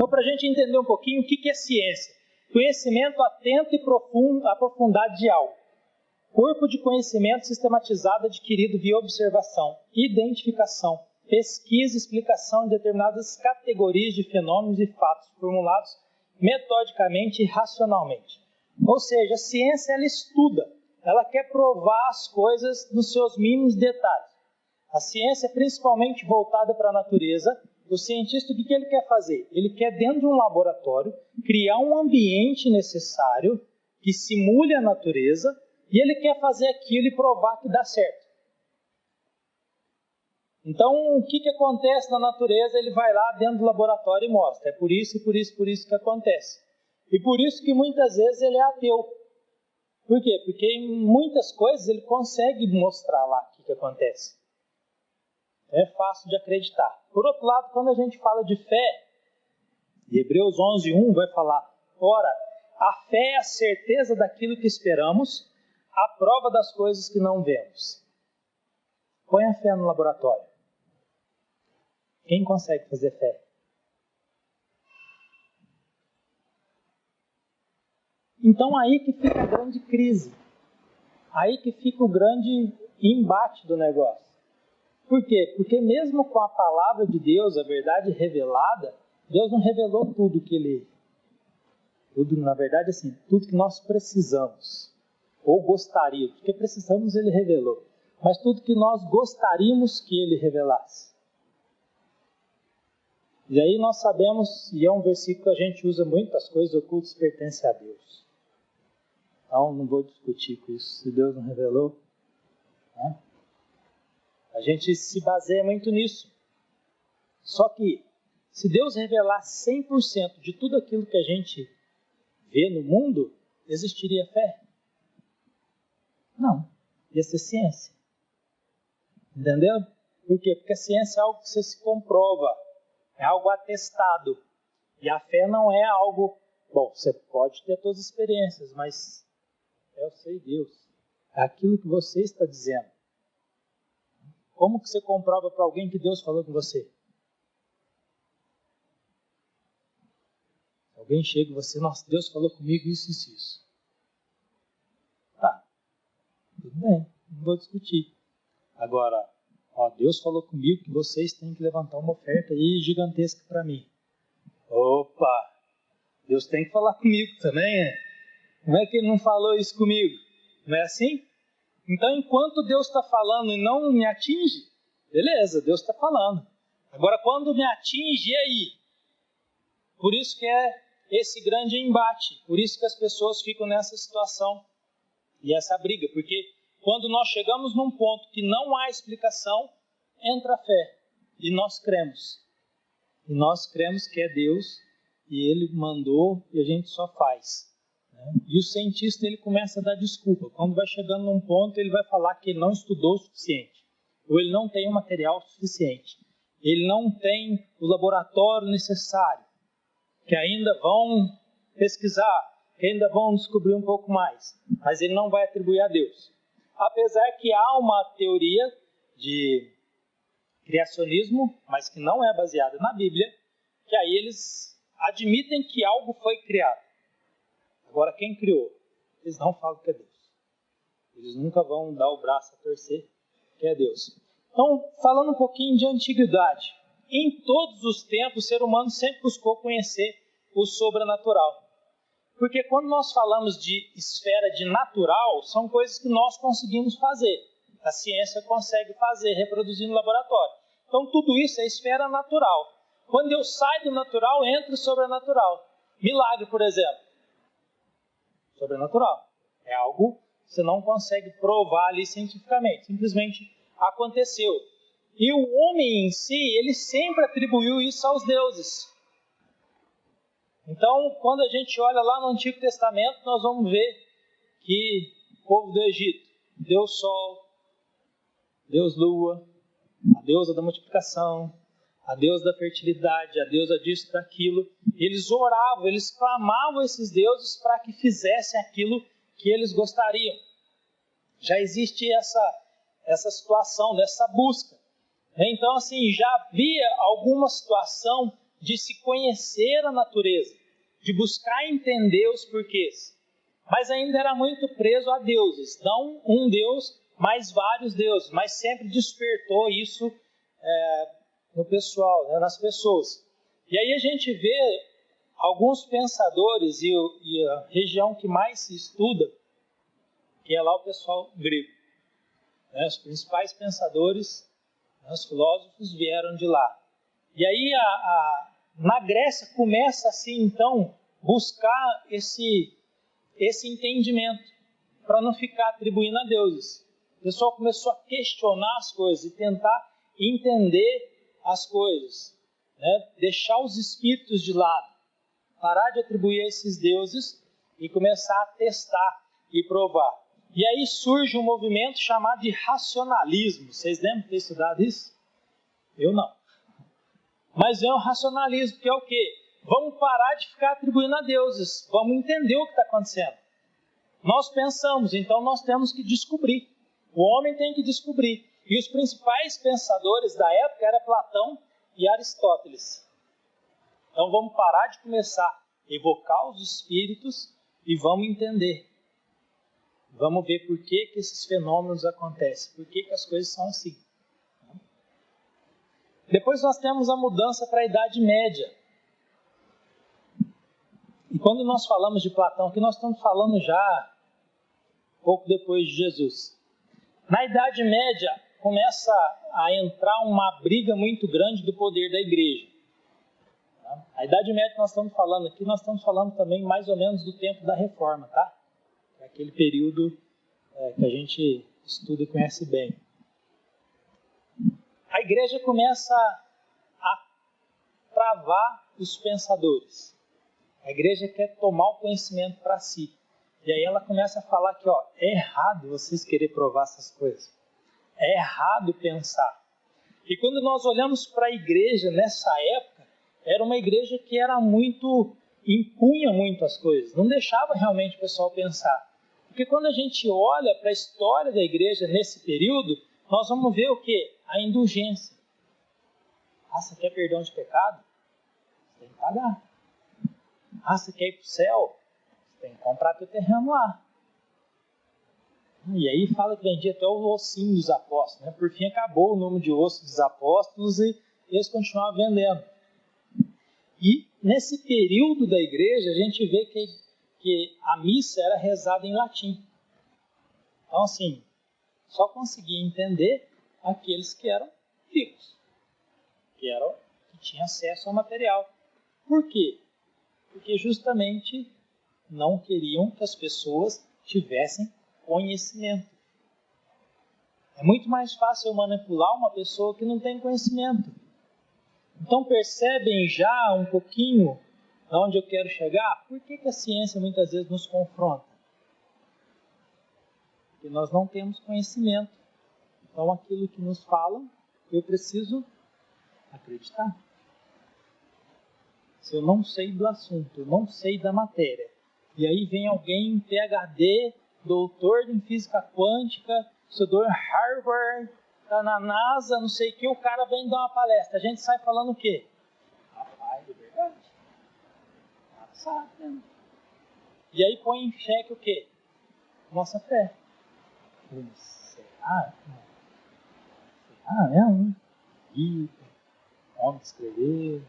Então, para a gente entender um pouquinho o que é ciência. Conhecimento atento e profundo, aprofundado de algo. Corpo de conhecimento sistematizado adquirido via observação, identificação, pesquisa e explicação de determinadas categorias de fenômenos e fatos formulados metodicamente e racionalmente. Ou seja, a ciência ela estuda, ela quer provar as coisas nos seus mínimos detalhes. A ciência é principalmente voltada para a natureza. O cientista, o que ele quer fazer? Ele quer, dentro de um laboratório, criar um ambiente necessário que simule a natureza e ele quer fazer aquilo e provar que dá certo. Então, o que acontece na natureza? Ele vai lá dentro do laboratório e mostra. É por isso e por isso, por isso que acontece. E por isso que muitas vezes ele é ateu. Por quê? Porque em muitas coisas ele consegue mostrar lá o que acontece. É fácil de acreditar. Por outro lado, quando a gente fala de fé, Hebreus 11:1 vai falar: ora, a fé é a certeza daquilo que esperamos, a prova das coisas que não vemos. Põe a fé no laboratório. Quem consegue fazer fé? Então aí que fica a grande crise. Aí que fica o grande embate do negócio. Por quê? Porque mesmo com a palavra de Deus, a verdade revelada, Deus não revelou tudo que Ele... na verdade, assim, tudo que nós precisamos. Ou gostaríamos. Porque precisamos, Ele revelou. Mas tudo que nós gostaríamos que Ele revelasse. E aí nós sabemos, e é um versículo que a gente usa muito, as coisas ocultas pertencem a Deus. Então não vou discutir com isso, se Deus não revelou. Né? A gente se baseia muito nisso. Só que, se Deus revelar 100% de tudo aquilo que a gente vê no mundo, existiria fé? Não. Ia ser ciência. Entendeu? Por quê? Porque a ciência é algo que você se comprova. É algo atestado. E a fé não é algo... Bom, você pode ter todas as experiências, mas eu sei Deus. É aquilo que você está dizendo. Como que você comprova para alguém que Deus falou com você? Alguém chega e você, nossa, Deus falou comigo isso, isso, isso. Tá, tudo bem, não vou discutir. Agora, Deus falou comigo que vocês têm que levantar uma oferta aí gigantesca para mim. Opa, Deus tem que falar comigo também, né? Como é que Ele não falou isso comigo? Não é assim? Então, enquanto Deus está falando e não me atinge, beleza, Deus está falando. Agora, quando me atinge, e aí? Por isso que é esse grande embate. Por isso que as pessoas ficam nessa situação e essa briga. Porque quando nós chegamos num ponto que não há explicação, entra a fé. E nós cremos. E nós cremos que é Deus e Ele mandou e a gente só faz. E o cientista ele começa a dar desculpa. Quando vai chegando num ponto, ele vai falar que ele não estudou o suficiente. Ou ele não tem o material suficiente. Ele não tem o laboratório necessário. Que ainda vão pesquisar, que ainda vão descobrir um pouco mais. Mas ele não vai atribuir a Deus. Apesar que há uma teoria de criacionismo, mas que não é baseada na Bíblia, que aí eles admitem que algo foi criado. Agora, quem criou? Eles não falam que é Deus. Eles nunca vão dar o braço a torcer que é Deus. Então, falando um pouquinho de antiguidade. Em todos os tempos, o ser humano sempre buscou conhecer o sobrenatural. Porque quando nós falamos de esfera de natural, são coisas que nós conseguimos fazer. A ciência consegue fazer, reproduzir no laboratório. Então, tudo isso é esfera natural. Quando eu saio do natural, entra o sobrenatural. Milagre, por exemplo. Sobrenatural. É algo que você não consegue provar ali cientificamente. Simplesmente aconteceu. E o homem em si, ele sempre atribuiu isso aos deuses. Então, quando a gente olha lá no Antigo Testamento, nós vamos ver que o povo do Egito, Deus Sol, Deus Lua, a deusa da multiplicação, a deusa da fertilidade, a deusa disso, daquilo. Eles oravam, eles clamavam esses deuses para que fizessem aquilo que eles gostariam. Já existe essa situação, dessa busca. Então, assim, já havia alguma situação de se conhecer a natureza, de buscar entender os porquês. Mas ainda era muito preso a deuses, não um Deus, mas vários deuses, mas sempre despertou isso no pessoal, né, nas pessoas. E aí a gente vê alguns pensadores e a região que mais se estuda, que é lá o pessoal grego. Né, os principais pensadores, né, os filósofos vieram de lá. E aí na Grécia começa assim, então, buscar esse entendimento, para não ficar atribuindo a deuses. O pessoal começou a questionar as coisas e tentar entender as coisas, né? Deixar os espíritos de lado, parar de atribuir a esses deuses e começar a testar e provar. E aí surge um movimento chamado de racionalismo. Vocês lembram de ter estudado isso? Eu não. Mas é o racionalismo, que é o quê? Vamos parar de ficar atribuindo a deuses. Vamos entender o que está acontecendo. Nós pensamos, então nós temos que descobrir. O homem tem que descobrir. E os principais pensadores da época eram Platão e Aristóteles. Então vamos parar de começar a evocar os espíritos e vamos entender. Vamos ver por que esses fenômenos acontecem, por que as coisas são assim. Depois nós temos a mudança para a Idade Média. E quando nós falamos de Platão, que nós estamos falando já pouco depois de Jesus. Na Idade Média começa a entrar uma briga muito grande do poder da igreja. A Idade Média que nós estamos falando aqui, nós estamos falando também mais ou menos do tempo da Reforma, tá? É aquele período que a gente estuda e conhece bem. A igreja começa a travar os pensadores. A igreja quer tomar o conhecimento para si. E aí ela começa a falar que é errado vocês querer provar essas coisas. É errado pensar. E quando nós olhamos para a igreja nessa época, era uma igreja que impunha muito as coisas, não deixava realmente o pessoal pensar. Porque quando a gente olha para a história da igreja nesse período, nós vamos ver o quê? A indulgência. Você quer perdão de pecado? Você tem que pagar. Você quer ir para o céu? Você tem que comprar teu terreno lá. E aí fala que vendia até o ossinho dos apóstolos. Né? Por fim acabou o número de ossos dos apóstolos e eles continuavam vendendo. E nesse período da igreja a gente vê que a missa era rezada em latim. Então assim, só conseguia entender aqueles que eram ricos, que tinham acesso ao material. Por quê? Porque justamente não queriam que as pessoas tivessem conhecimento. É muito mais fácil eu manipular uma pessoa que não tem conhecimento. Então percebem já um pouquinho aonde eu quero chegar? Por que a ciência muitas vezes nos confronta? Porque nós não temos conhecimento. Então aquilo que nos falam, eu preciso acreditar. Se eu não sei do assunto, eu não sei da matéria, e aí vem alguém PhD, doutor em física quântica, estudou em Harvard, está na NASA, não sei o que, o cara vem dar uma palestra. A gente sai falando o quê? Rapaz, é verdade. Sabe, né? E aí põe em xeque o quê? Nossa fé. Será? Será mesmo? Rico, homem de escrever.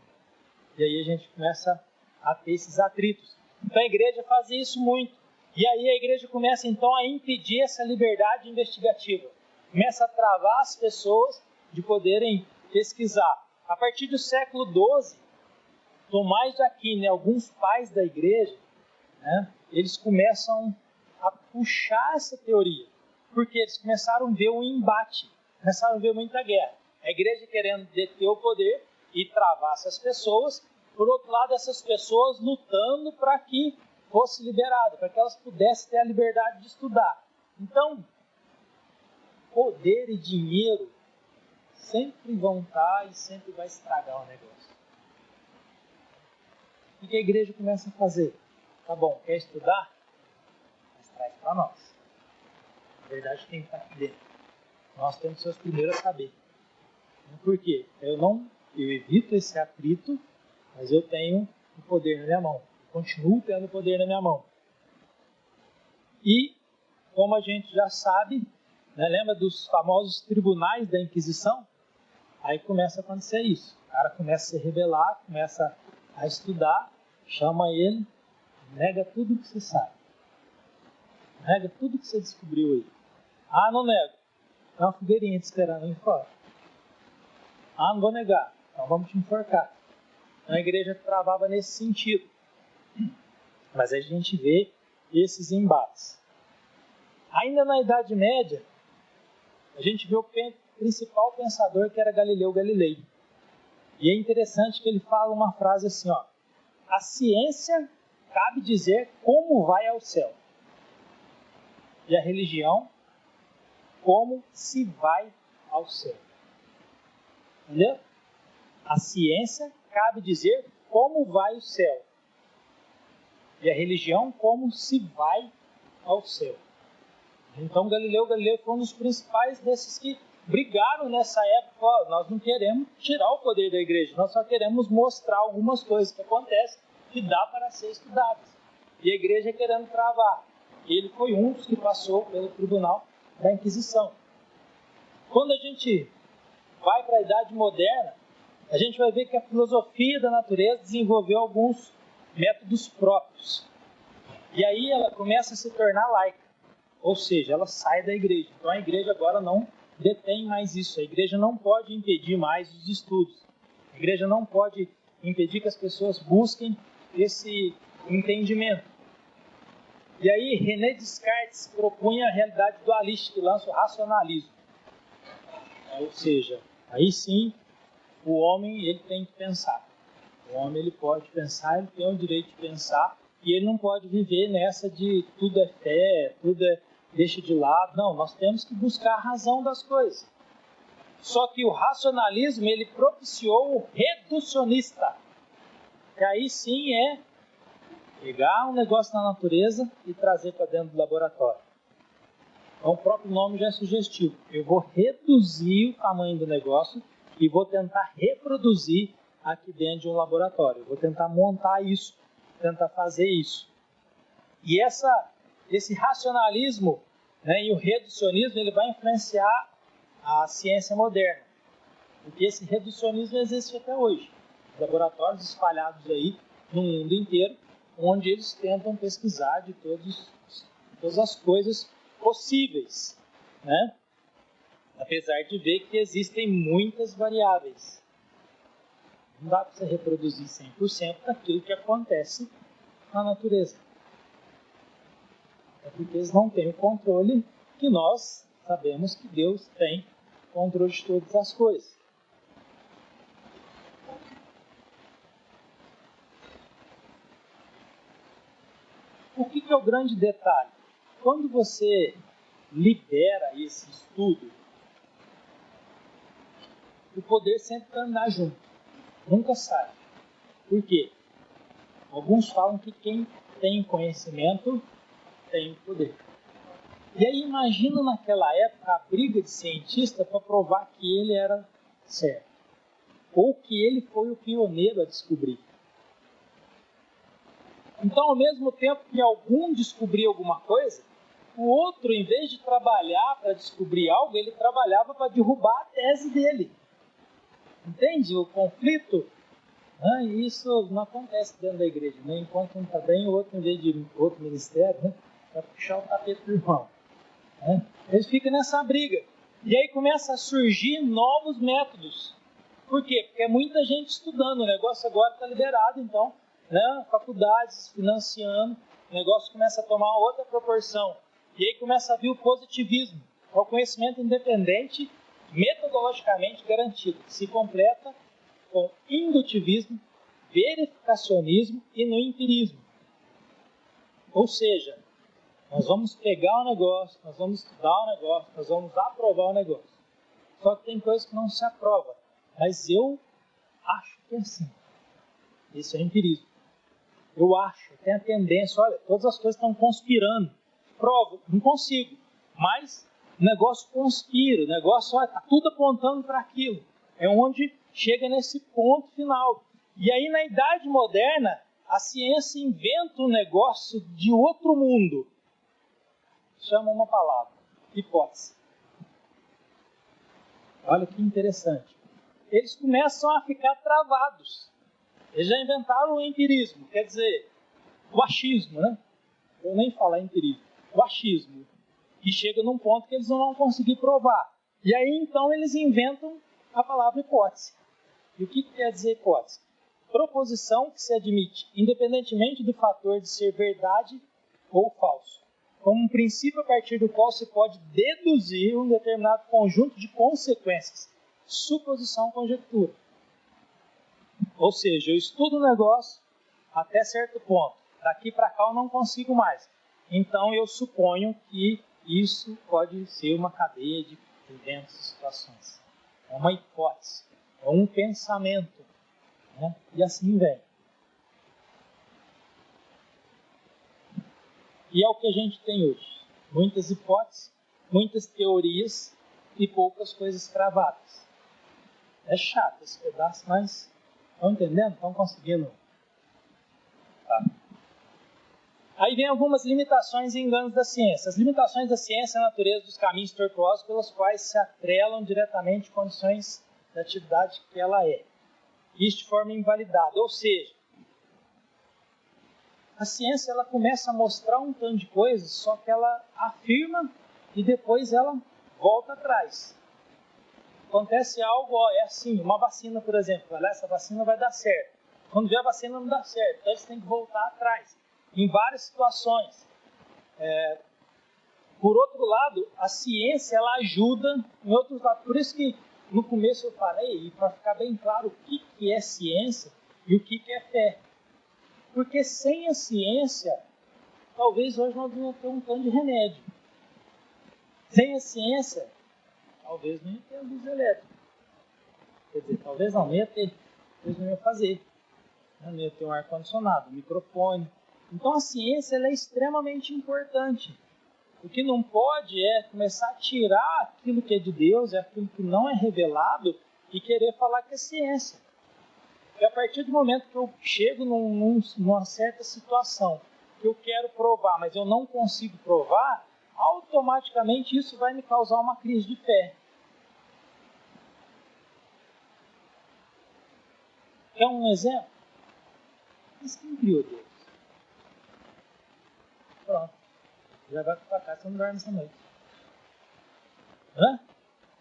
E aí a gente começa a ter esses atritos. Então a igreja fazia isso muito. E aí a igreja começa então a impedir essa liberdade investigativa. Começa a travar as pessoas de poderem pesquisar. A partir do século XII, Tomás de Aquino e alguns pais da igreja, né, eles começam a puxar essa teoria. Porque eles começaram a ver um embate, começaram a ver muita guerra. A igreja querendo deter o poder e travar essas pessoas. Por outro lado, essas pessoas lutando para que fosse liberado, para que elas pudessem ter a liberdade de estudar. Então, poder e dinheiro sempre vão estar e sempre vai estragar o negócio. O que a igreja começa a fazer? Tá bom, quer estudar? Mas traz para nós. Na verdade, tem que estar aqui dentro. Nós temos que ser os primeiros a saber. Por quê? Eu evito esse atrito mas eu tenho o poder na minha mão. Eu continuo tendo o poder na minha mão. E, como a gente já sabe, né, lembra dos famosos tribunais da Inquisição? Aí começa a acontecer isso. O cara começa a se rebelar, começa a estudar, chama ele, nega tudo que você sabe. Nega tudo que você descobriu aí. Ah, não nego. Tem uma fogueirinha te esperando aí fora. Ah, não vou negar. Então vamos te enforcar. Então a igreja travava nesse sentido. Mas a gente vê esses embates. Ainda na Idade Média, a gente vê o principal pensador, que era Galileu Galilei. E é interessante que ele fala uma frase assim, ó: a ciência cabe dizer como vai ao céu, e a religião como se vai ao céu. Entendeu? A ciência cabe dizer como vai o céu, e a religião como se vai ao céu. Então Galileu Galilei foi um dos principais desses que brigaram nessa época. Ó, nós não queremos tirar o poder da igreja, nós só queremos mostrar algumas coisas que acontecem que dá para ser estudadas. E a igreja querendo travar. Ele foi um dos que passou pelo tribunal da Inquisição. Quando a gente vai para a Idade Moderna, a gente vai ver que a filosofia da natureza desenvolveu alguns métodos próprios. E aí ela começa a se tornar laica. Ou seja, ela sai da igreja. Então a igreja agora não detém mais isso. A igreja não pode impedir mais os estudos. A igreja não pode impedir que as pessoas busquem esse entendimento. E aí René Descartes propunha a realidade dualística e lança o racionalismo. Ou seja, aí sim o homem ele tem que pensar. O homem ele pode pensar, ele tem o direito de pensar, e ele não pode viver nessa de tudo é fé, tudo é deixa de lado. Não, nós temos que buscar a razão das coisas. Só que o racionalismo, ele propiciou o reducionista. Que aí sim é pegar um negócio na natureza e trazer para dentro do laboratório. Então o próprio nome já é sugestivo. Eu vou reduzir o tamanho do negócio e vou tentar reproduzir aqui dentro de um laboratório. Eu vou tentar montar isso, tentar fazer isso. E esse racionalismo, né, e o reducionismo, ele vai influenciar a ciência moderna. Porque esse reducionismo existe até hoje. Laboratórios espalhados aí no mundo inteiro, onde eles tentam pesquisar de todas as coisas possíveis, né? Apesar de ver que existem muitas variáveis. Não dá para você reproduzir 100% daquilo que acontece na natureza. É porque eles não têm o controle que nós sabemos que Deus tem controle de todas as coisas. O que é o grande detalhe? Quando você libera esse estudo, o poder sempre vai andar junto. Nunca sai. Por quê? Alguns falam que quem tem conhecimento tem poder. E aí imagina naquela época a briga de cientista para provar que ele era certo. Ou que ele foi o pioneiro a descobrir. Então, ao mesmo tempo que algum descobria alguma coisa, o outro, em vez de trabalhar para descobrir algo, ele trabalhava para derrubar a tese dele. Entende o conflito? Isso não acontece dentro da igreja, né? Enquanto um está bem, o outro, em vez de outro ministério, né, vai puxar o tapete do irmão. Né? Eles ficam nessa briga. E aí começa a surgir novos métodos. Por quê? Porque é muita gente estudando, o negócio agora está liberado, então, né, faculdades financiando, o negócio começa a tomar outra proporção. E aí começa a vir o positivismo, é o conhecimento independente, metodologicamente garantido, que se completa com indutivismo, verificacionismo e no empirismo. Ou seja, nós vamos pegar o negócio, nós vamos estudar o negócio, nós vamos aprovar o negócio. Só que tem coisas que não se aprova, mas eu acho que é assim. Isso é empirismo. Eu acho, tem a tendência, olha, todas as coisas estão conspirando. Provo, não consigo, mas o negócio conspira, o negócio, olha, está tudo apontando para aquilo. É onde chega nesse ponto final. E aí, na Idade Moderna, a ciência inventa um negócio de outro mundo. Chama uma palavra, hipótese. Olha que interessante. Eles começam a ficar travados. Eles já inventaram o empirismo, quer dizer, o achismo, né? Eu nem falar empirismo. O achismo, que chega num ponto que eles não vão conseguir provar. E aí, então, eles inventam a palavra hipótese. E o que quer dizer hipótese? Proposição que se admite, independentemente do fator de ser verdade ou falso, como um princípio a partir do qual se pode deduzir um determinado conjunto de consequências. Suposição, conjectura. Ou seja, eu estudo um negócio até certo ponto. Daqui para cá eu não consigo mais. Então eu suponho que isso pode ser uma cadeia de eventos e situações. É uma hipótese, é um pensamento, né? E assim vem. E é o que a gente tem hoje. Muitas hipóteses, muitas teorias e poucas coisas cravadas. É chato esse pedaço, mas estão entendendo? Estão conseguindo? Tá. Aí vem algumas limitações e enganos da ciência. As limitações da ciência é a natureza dos caminhos tortuosos pelos quais se atrelam diretamente condições da atividade que ela é. Isso de forma invalidada. Ou seja, a ciência ela começa a mostrar um tanto de coisas, só que ela afirma e depois ela volta atrás. Acontece algo, é assim, uma vacina, por exemplo, essa vacina vai dar certo. Quando vê a vacina não dá certo, então você tem que voltar atrás. Em várias situações. Por outro lado, a ciência ela ajuda em outros lados. Por isso que no começo eu falei, para ficar bem claro o que é ciência e o que é fé. Porque sem a ciência, talvez hoje nós não ter um tanto de remédio. Sem a ciência, talvez não ia ter luz elétrica. Quer dizer, talvez não ia ter, talvez não ia fazer. Não ia ter um ar-condicionado, um microfone. Então a ciência ela é extremamente importante. O que não pode é começar a tirar aquilo que é de Deus, aquilo que não é revelado, e querer falar que é ciência. E a partir do momento que eu chego numa certa situação, que eu quero provar, mas eu não consigo provar, automaticamente isso vai me causar uma crise de fé. Quer um exemplo? Mas quem criou Deus? Pronto. Já vai para casa, você não dorme essa noite. Hã?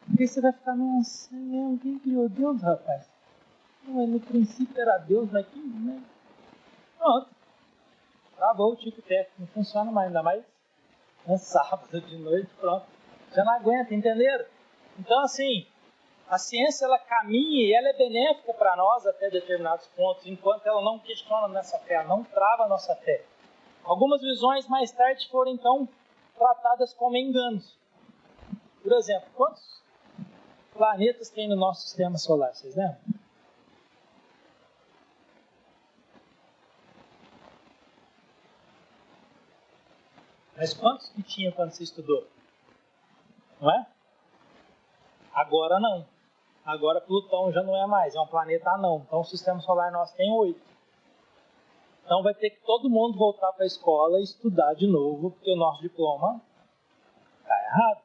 Porque você vai ficar, nossa, quem criou Deus, rapaz? Não, no princípio era Deus, mas quem, né? Pronto. Travou o tico-teco, não funciona mais, ainda mais sábado de noite, pronto. Já não aguenta, entenderam? Então, assim, a ciência ela caminha e ela é benéfica para nós até determinados pontos, enquanto ela não questiona a nossa fé, não trava a nossa fé. Algumas visões mais tarde foram, então, tratadas como enganos. Por exemplo, quantos planetas tem no nosso sistema solar? Vocês lembram? Mas quantos que tinha quando você estudou? Não é? Agora não. Agora Plutão já não é mais, é um planeta anão. Então o sistema solar nosso tem 8. Então vai ter que todo mundo voltar para a escola e estudar de novo, porque o nosso diploma está errado.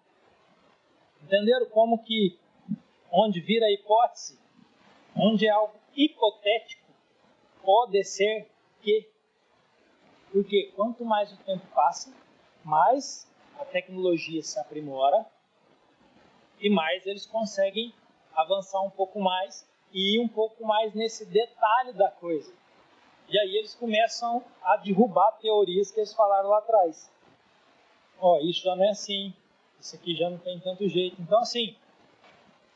Entenderam como que, onde vira hipótese, onde é algo hipotético, pode ser que? Porque quanto mais o tempo passa, mais a tecnologia se aprimora e mais eles conseguem avançar um pouco mais e ir um pouco mais nesse detalhe da coisa. E aí eles começam a derrubar teorias que eles falaram lá atrás. Isso já não é assim, isso aqui já não tem tanto jeito. Então, assim,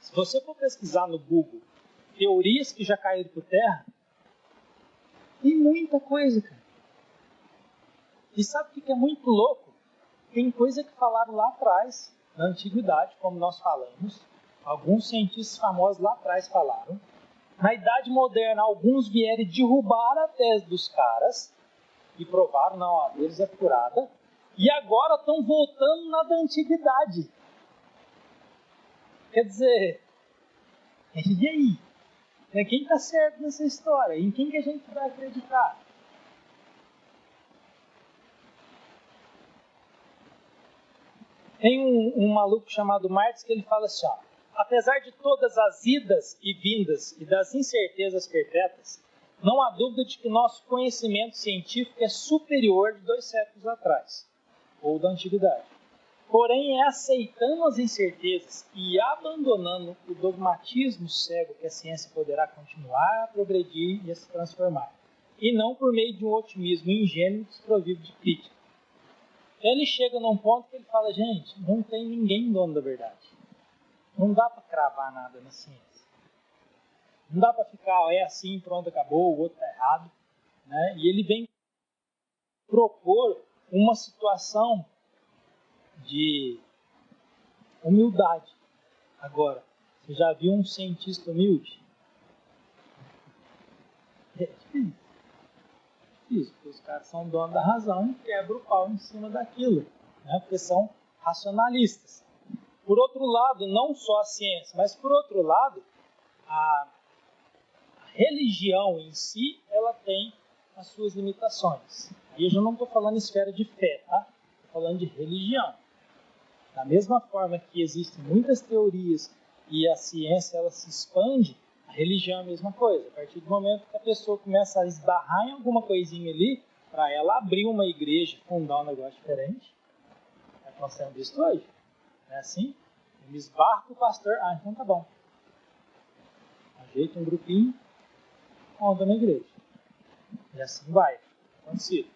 se você for pesquisar no Google teorias que já caíram por terra, tem muita coisa, cara. E sabe o que é muito louco? Tem coisa que falaram lá atrás, na antiguidade, como nós falamos, alguns cientistas famosos lá atrás falaram. Na Idade Moderna, alguns vieram derrubar a tese dos caras e provaram, não, a deles é furada. E agora estão voltando na da antiguidade. Quer dizer, e aí? Quem está certo nessa história? Em quem que a gente vai acreditar? Tem um maluco chamado Marx que ele fala assim, ó, apesar de todas as idas e vindas e das incertezas perpétuas, não há dúvida de que nosso conhecimento científico é superior de 2 séculos atrás, ou da antiguidade. Porém, é aceitando as incertezas e abandonando o dogmatismo cego que a ciência poderá continuar a progredir e a se transformar, e não por meio de um otimismo ingênuo desprovido de crítica. Ele chega num ponto que ele fala, gente, não tem ninguém dono da verdade. Não dá para cravar nada na ciência. Não dá para ficar, é assim, pronto, acabou, o outro está errado. Né? E ele vem propor uma situação de humildade. Agora, você já viu um cientista humilde? É difícil. Porque os caras são donos da razão e quebram o pau em cima daquilo, né? Porque são racionalistas. Por outro lado, não só a ciência, mas por outro lado, a religião em si, ela tem as suas limitações. E eu já não estou falando em esfera de fé, tá? Estou falando de religião. Da mesma forma que existem muitas teorias e a ciência ela se expande, a religião é a mesma coisa. A partir do momento que a pessoa começa a esbarrar em alguma coisinha ali, para ela abrir uma igreja, fundar um negócio diferente, é o que nós temos visto hoje. Não é assim? Eu me esbarro com o pastor, então tá bom. Ajeita um grupinho, monta uma igreja. E assim vai. Acontecido.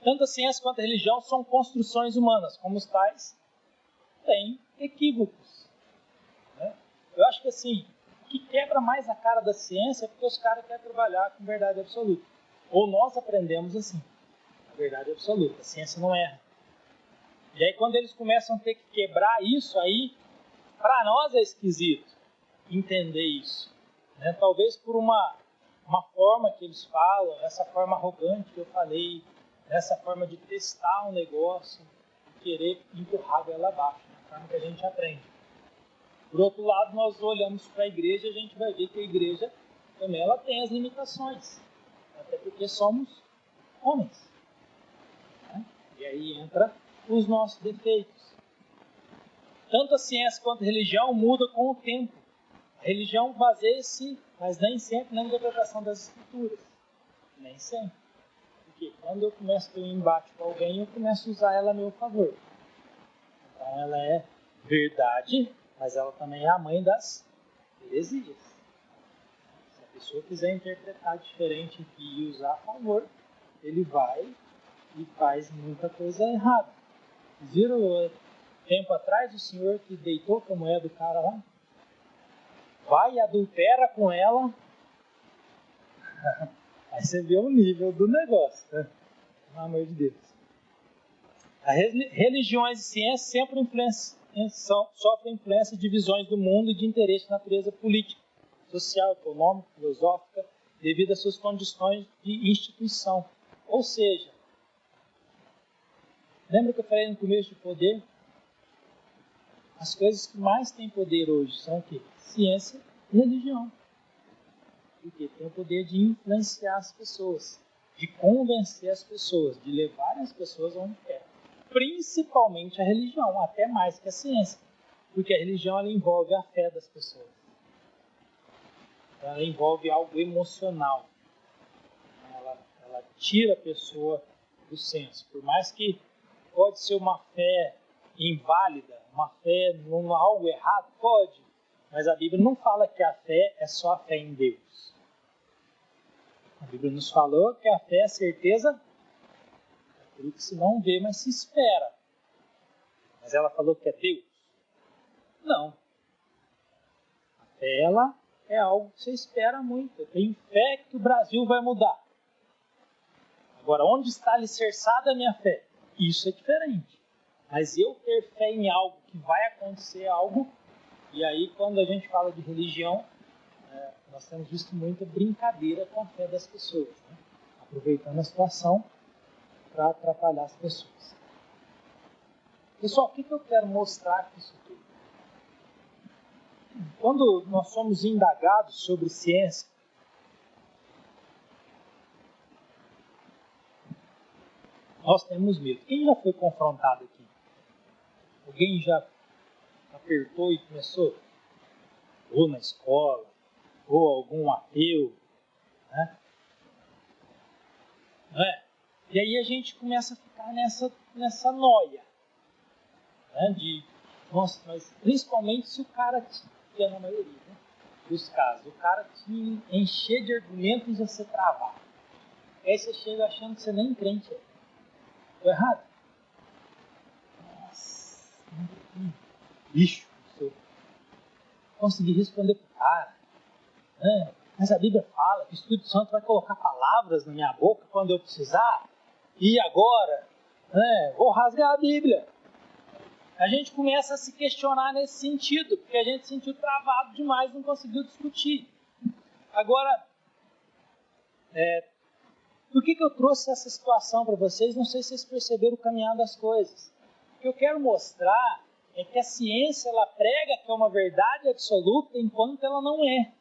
Tanto a ciência quanto a religião são construções humanas, como os tais têm equívocos. Né? Eu acho que assim, o que quebra mais a cara da ciência é porque os caras querem trabalhar com verdade absoluta. Ou nós aprendemos assim, a verdade absoluta, a ciência não erra. E aí quando eles começam a ter que quebrar isso, aí para nós é esquisito entender isso. Né? Talvez por uma forma que eles falam, essa forma arrogante que eu falei, essa forma de testar um negócio e querer empurrar ela abaixo, a forma que a gente aprende. Por outro lado, nós olhamos para a igreja e a gente vai ver que a igreja também ela tem as limitações, até porque somos homens. Né? E aí entra os nossos defeitos. Tanto a ciência quanto a religião mudam com o tempo. A religião baseia-se, mas nem sempre, na interpretação das escrituras. Nem sempre. Porque quando eu começo a ter um embate com alguém, eu começo a usar ela a meu favor. Então ela é verdade, mas ela também é a mãe das heresias. Se a pessoa quiser interpretar diferente e usar a favor, ele vai e faz muita coisa errada. Vocês viram tempo atrás o senhor que deitou com a mulher do cara lá? Vai e adultera com ela. Aí você vê o nível do negócio, né? Pelo amor de Deus. As religiões e ciências sempre sofrem influência de visões do mundo e de interesse de natureza política, social, econômica, filosófica, devido às suas condições de instituição. Ou seja, lembra que eu falei no começo de poder? As coisas que mais têm poder hoje são o quê? Ciência e religião. Porque tem o poder de influenciar as pessoas, de convencer as pessoas, de levar as pessoas onde quer. Principalmente a religião, até mais que a ciência. Porque a religião ela envolve a fé das pessoas. Ela envolve algo emocional. Ela tira a pessoa do senso. Por mais que pode ser uma fé inválida, uma fé em algo errado, pode. Mas a Bíblia não fala que a fé é só a fé em Deus. A Bíblia nos falou que a fé é a certeza daquilo que se não vê, mas se espera. Mas ela falou que é Deus? Não. A fé, ela é algo que você espera muito. Eu tenho fé que o Brasil vai mudar. Agora, onde está alicerçada a minha fé? Isso é diferente. Mas eu ter fé em algo, que vai acontecer algo, e aí quando a gente fala de religião, nós temos visto muita brincadeira com a fé das pessoas, né? Aproveitando a situação para atrapalhar as pessoas. Pessoal, o que eu quero mostrar com isso tudo? quando nós somos indagados sobre ciência, nós temos medo. Quem já foi confrontado aqui? Alguém já apertou e começou? Ou na escola, ou algum ateu, né? Não é? E aí a gente começa a ficar nessa noia, né? Nossa, mas principalmente se o cara, que é na maioria, né, dos casos, o cara te encher de argumentos e você travar. Aí você chega achando que você nem crente é. Estou errado? Nossa, bicho, eu consegui responder pro cara. Né? Mas a Bíblia fala que o Espírito Santo vai colocar palavras na minha boca quando eu precisar. E agora, né, vou rasgar a Bíblia. A gente começa a se questionar nesse sentido, porque a gente se sentiu travado demais, não conseguiu discutir. Agora, por que eu trouxe essa situação para vocês? Não sei se vocês perceberam o caminhar das coisas. O que eu quero mostrar é que a ciência ela prega que é uma verdade absoluta enquanto ela não é.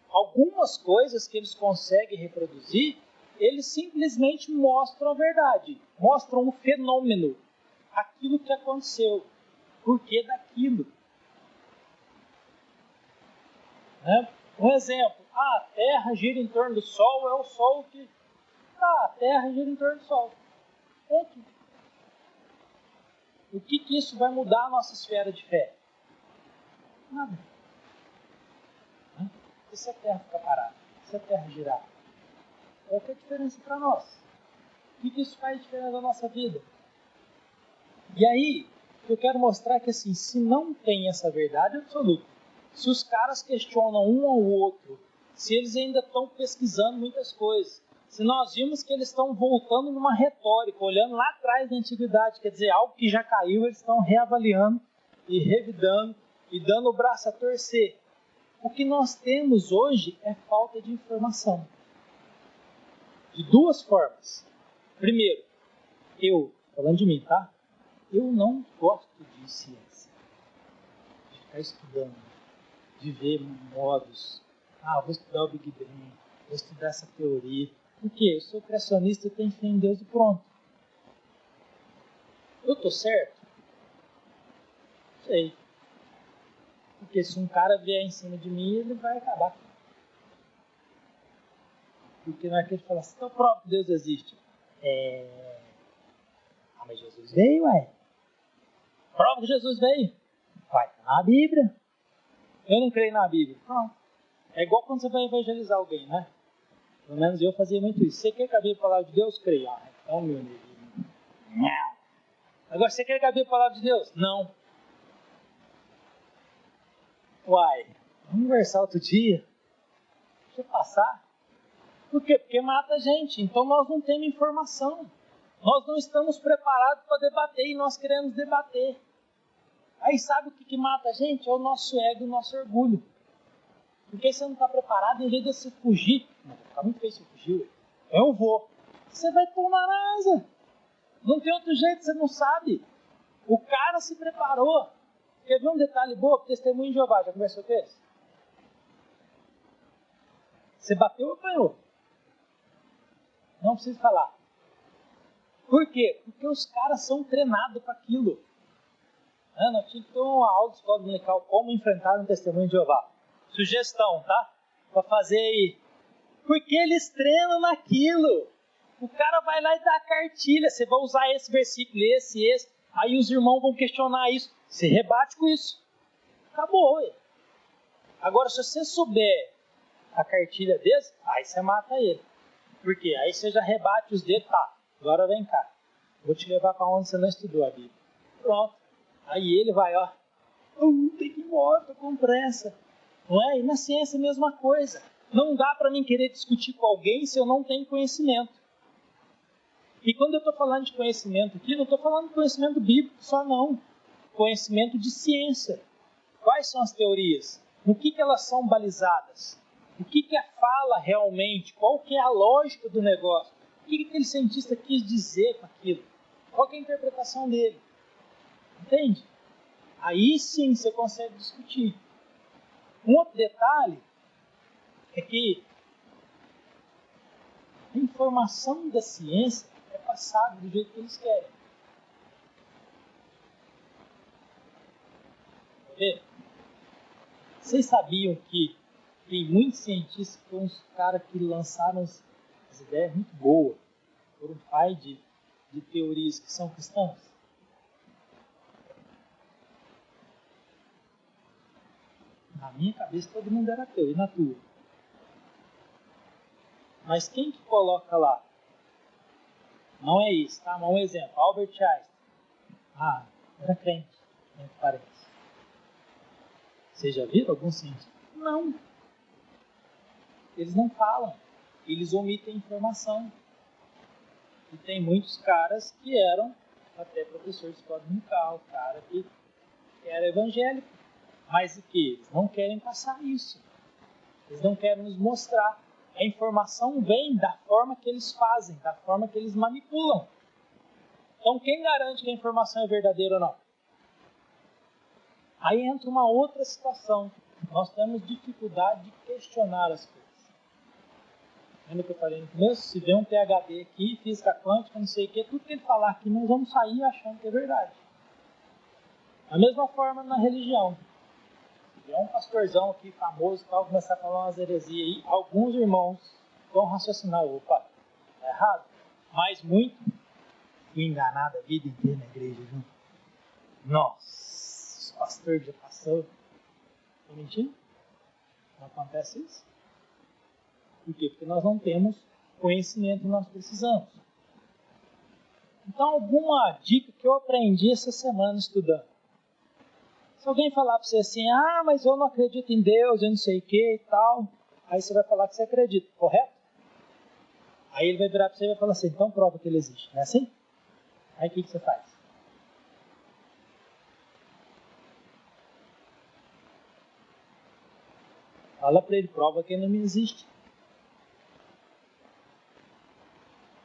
Algumas coisas que eles conseguem reproduzir, eles simplesmente mostram a verdade, mostram o fenômeno, aquilo que aconteceu, porquê daquilo. Né? Um exemplo, a Terra gira em torno do Sol, é o Sol que... a Terra gira em torno do Sol. Ponto. O que isso vai mudar a nossa esfera de fé? Nada. E se a Terra ficar parada? Se a Terra girar? Qual que é a diferença para nós? O que isso faz diferença na nossa vida? E aí, eu quero mostrar que assim, se não tem essa verdade absoluta, se os caras questionam um ao outro, se eles ainda estão pesquisando muitas coisas, se nós vimos que eles estão voltando numa retórica, olhando lá atrás da antiguidade, quer dizer, algo que já caiu, eles estão reavaliando e revidando e dando o braço a torcer. O que nós temos hoje é falta de informação. De duas formas. Primeiro, falando de mim, tá? Eu não gosto de ciência. De ficar estudando, de ver modos. Vou estudar o Big Bang, vou estudar essa teoria. Por quê? Eu sou criacionista e tenho fé em Deus e pronto. Eu estou certo? Sei. Porque se um cara vier em cima de mim, ele vai acabar. Porque não é que ele fala assim, então prova que Deus existe. Mas Jesus veio, ué. Prova que Jesus veio. Vai, tá na Bíblia. Eu não creio na Bíblia. Pronto. É igual quando você vai evangelizar alguém, né? Pelo menos eu fazia muito isso. Você quer que a Bíblia fale de Deus? Creio. Então, meu neguinho. Não. Agora, você quer que a Bíblia fale de Deus? Não. Uai, vamos conversar outro dia. Deixa eu passar. Por quê? Porque mata a gente. Então nós não temos informação. Nós não estamos preparados para debater e nós queremos debater. Aí sabe o que mata a gente? É o nosso ego, o nosso orgulho. Porque você não está preparado, em vez de você fugir, não, vai ficar muito feio se eu fugir, eu vou. Você vai tomar na asa. Não tem outro jeito, você não sabe. O cara se preparou. Quer ver um detalhe bom? Testemunho de Jeová, já conversou com esse? Você bateu ou apanhou? Não precisa falar. Por quê? Porque os caras são treinados para aquilo. Nós tínhamos que ter uma aula de escola dominical, como enfrentar um testemunho de Jeová. Sugestão, tá? Para fazer aí. Porque eles treinam naquilo. O cara vai lá e dá a cartilha. Você vai usar esse versículo, esse. Aí os irmãos vão questionar isso. Você rebate com isso. Acabou, ué. Agora, se você souber a cartilha desse, aí você mata ele. Por quê? Aí você já rebate os dedos. Tá, agora vem cá. Vou te levar para onde você não estudou a Bíblia. Pronto. Aí ele vai, ó. Tem que ir embora, tô com pressa. Não é? E na ciência a mesma coisa. Não dá para mim querer discutir com alguém se eu não tenho conhecimento. E quando eu estou falando de conhecimento aqui, não estou falando de conhecimento bíblico só não. Conhecimento de ciência. Quais são as teorias? No que elas são balizadas? O que fala realmente? Qual que é a lógica do negócio? O que aquele cientista quis dizer com aquilo? Qual que é a interpretação dele? Entende? Aí sim você consegue discutir. Um outro detalhe é que a informação da ciência é passada do jeito que eles querem. Quer ver? Vocês sabiam que tem muitos cientistas que são uns caras que lançaram as ideias muito boas, foram pai de teorias que são cristãs? Na minha cabeça todo mundo era ateu, e na tua? Mas quem que coloca lá? Não é isso, tá? Mas um exemplo, Albert Einstein. Ah, era crente, entre parênteses. Vocês já viram algum cientista? Não. Eles não falam, eles omitem informação. E tem muitos caras que eram até professor de escola dominical, cara que era evangélico. Mas o que? Eles não querem passar isso. Eles não querem nos mostrar. A informação vem da forma que eles fazem, da forma que eles manipulam. Então, quem garante que a informação é verdadeira ou não? Aí entra uma outra situação. Nós temos dificuldade de questionar as coisas. Lembra que eu falei no começo? Se vê um PhD aqui, física quântica, não sei o que, tudo que ele falar aqui, nós vamos sair achando que é verdade. Da mesma forma na religião. É um pastorzão aqui famoso e tal, começar a falar umas heresias aí, alguns irmãos vão raciocinar, opa, tá errado. Mas muito, fui enganado a vida inteira na igreja, viu? Nossa, o pastor já passou. Tô mentindo? Não acontece isso? Por quê? Porque nós não temos conhecimento que nós precisamos. Então, alguma dica que eu aprendi essa semana estudando. Se alguém falar para você assim, ah, mas eu não acredito em Deus, eu não sei o que e tal, aí você vai falar que você acredita, correto? Aí ele vai virar para você e vai falar assim, então prova que ele existe, não é assim? Aí o que você faz? Fala para ele, prova que ele não existe.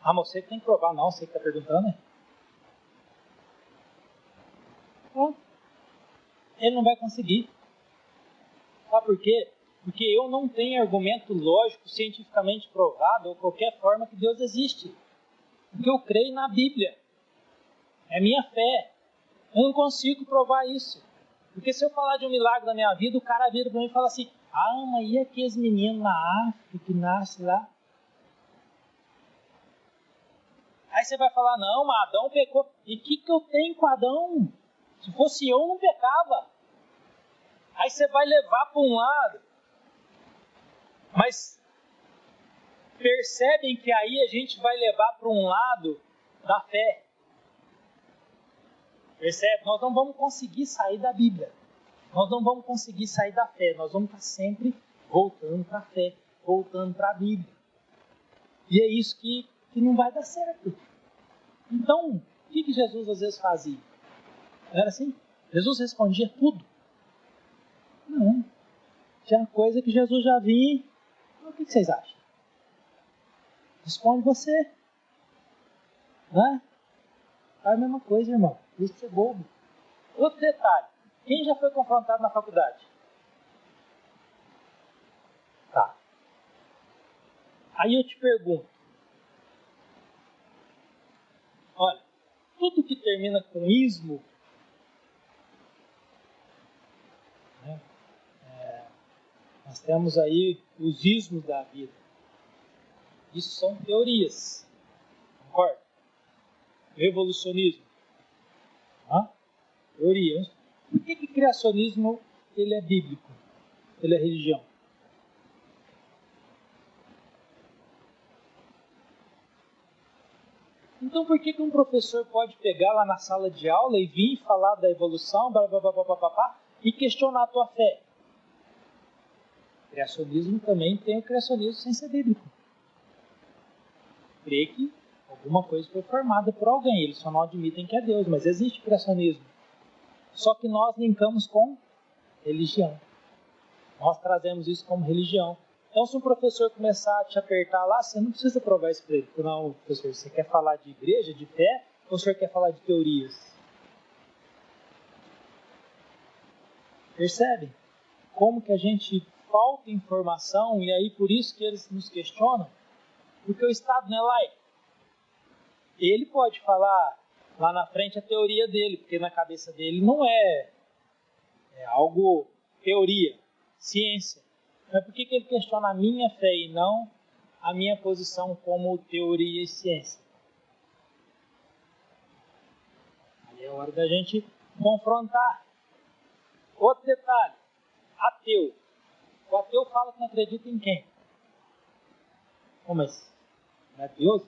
Ah, mas você que tem que provar, não, você que está perguntando, né? Bom, ele não vai conseguir. Sabe por quê? Porque eu não tenho argumento lógico, cientificamente provado, ou qualquer forma que Deus existe. Porque eu creio na Bíblia. É minha fé. Eu não consigo provar isso. Porque se eu falar de um milagre da minha vida, o cara vira para mim e fala assim, ah, mas e aqueles meninos na África que nascem lá? Aí você vai falar, não, mas Adão pecou. E o que eu tenho com Adão? Se fosse eu, não pecava. Aí você vai levar para um lado. Mas percebem que aí a gente vai levar para um lado da fé. Percebe? Nós não vamos conseguir sair da Bíblia. Nós não vamos conseguir sair da fé. Nós vamos estar sempre voltando para a fé, voltando para a Bíblia. E é isso que não vai dar certo. Então, o que Jesus às vezes fazia? Não era assim? Jesus respondia tudo? Não. Tinha coisa que Jesus já vinha. O que vocês acham? Responde você. Né? Faz a mesma coisa, irmão. Isso é ser bobo. Outro detalhe. Quem já foi confrontado na faculdade? Tá. Aí eu te pergunto. Olha, tudo que termina com ismo, né, nós temos aí os ismos da vida. Isso são teorias. Concorda? Evolucionismo. Teoria. Por que criacionismo ele é bíblico? Ele é religião? Então por que um professor pode pegar lá na sala de aula e vir falar da evolução, blá, blá, blá, blá, blá, blá, e questionar a tua fé? Criacionismo também tem o criacionismo sem ser bíblico. Crê que alguma coisa foi formada por alguém, eles só não admitem que é Deus, mas existe criacionismo. Só que nós linkamos com religião. Nós trazemos isso como religião. Então, se um professor começar a te apertar lá, você não precisa provar isso para ele. Não, professor, você quer falar de igreja, de fé, ou o senhor quer falar de teorias? Percebe? como que a gente falta informação e aí por isso que eles nos questionam, porque o Estado não é laico. Ele pode falar lá na frente a teoria dele, porque na cabeça dele não é algo teoria, ciência. Mas por que ele questiona a minha fé e não a minha posição como teoria e ciência? Aí é hora da gente confrontar. Outro detalhe, ateu. O ateu fala que não acredita em quem? Mas não é Deus?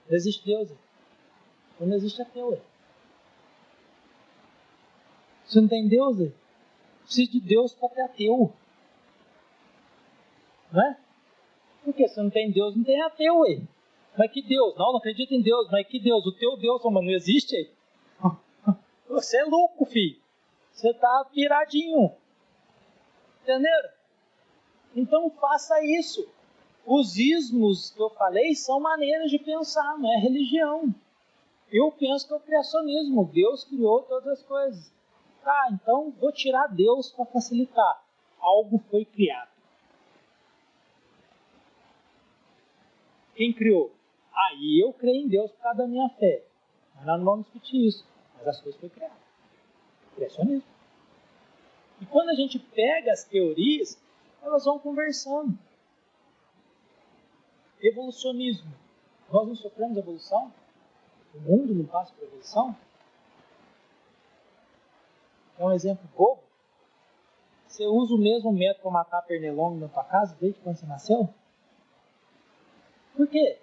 Não existe Deus. Não existe ateu. Se não tem Deus, precisa de Deus para ter ateu. Não é? Porque se não tem Deus, não tem ateu. Mas que Deus? Não acredito em Deus. Mas que Deus? O teu Deus, mas não existe. Você é louco, filho. Você está piradinho. Entenderam? Então faça isso. Os ismos que eu falei são maneiras de pensar, não é religião. Eu penso que é o criacionismo. Deus criou todas as coisas. Tá, então vou tirar Deus para facilitar. Algo foi criado. Quem criou? Aí eu creio em Deus por causa da minha fé. Mas nós não vamos discutir isso. Mas as coisas foram criadas. Criacionismo. E quando a gente pega as teorias, elas vão conversando. Evolucionismo. Nós não sofremos evolução? O mundo não passa por evolução? É um exemplo bobo. Você usa o mesmo método para matar pernilongo na tua casa desde quando você nasceu? Por quê?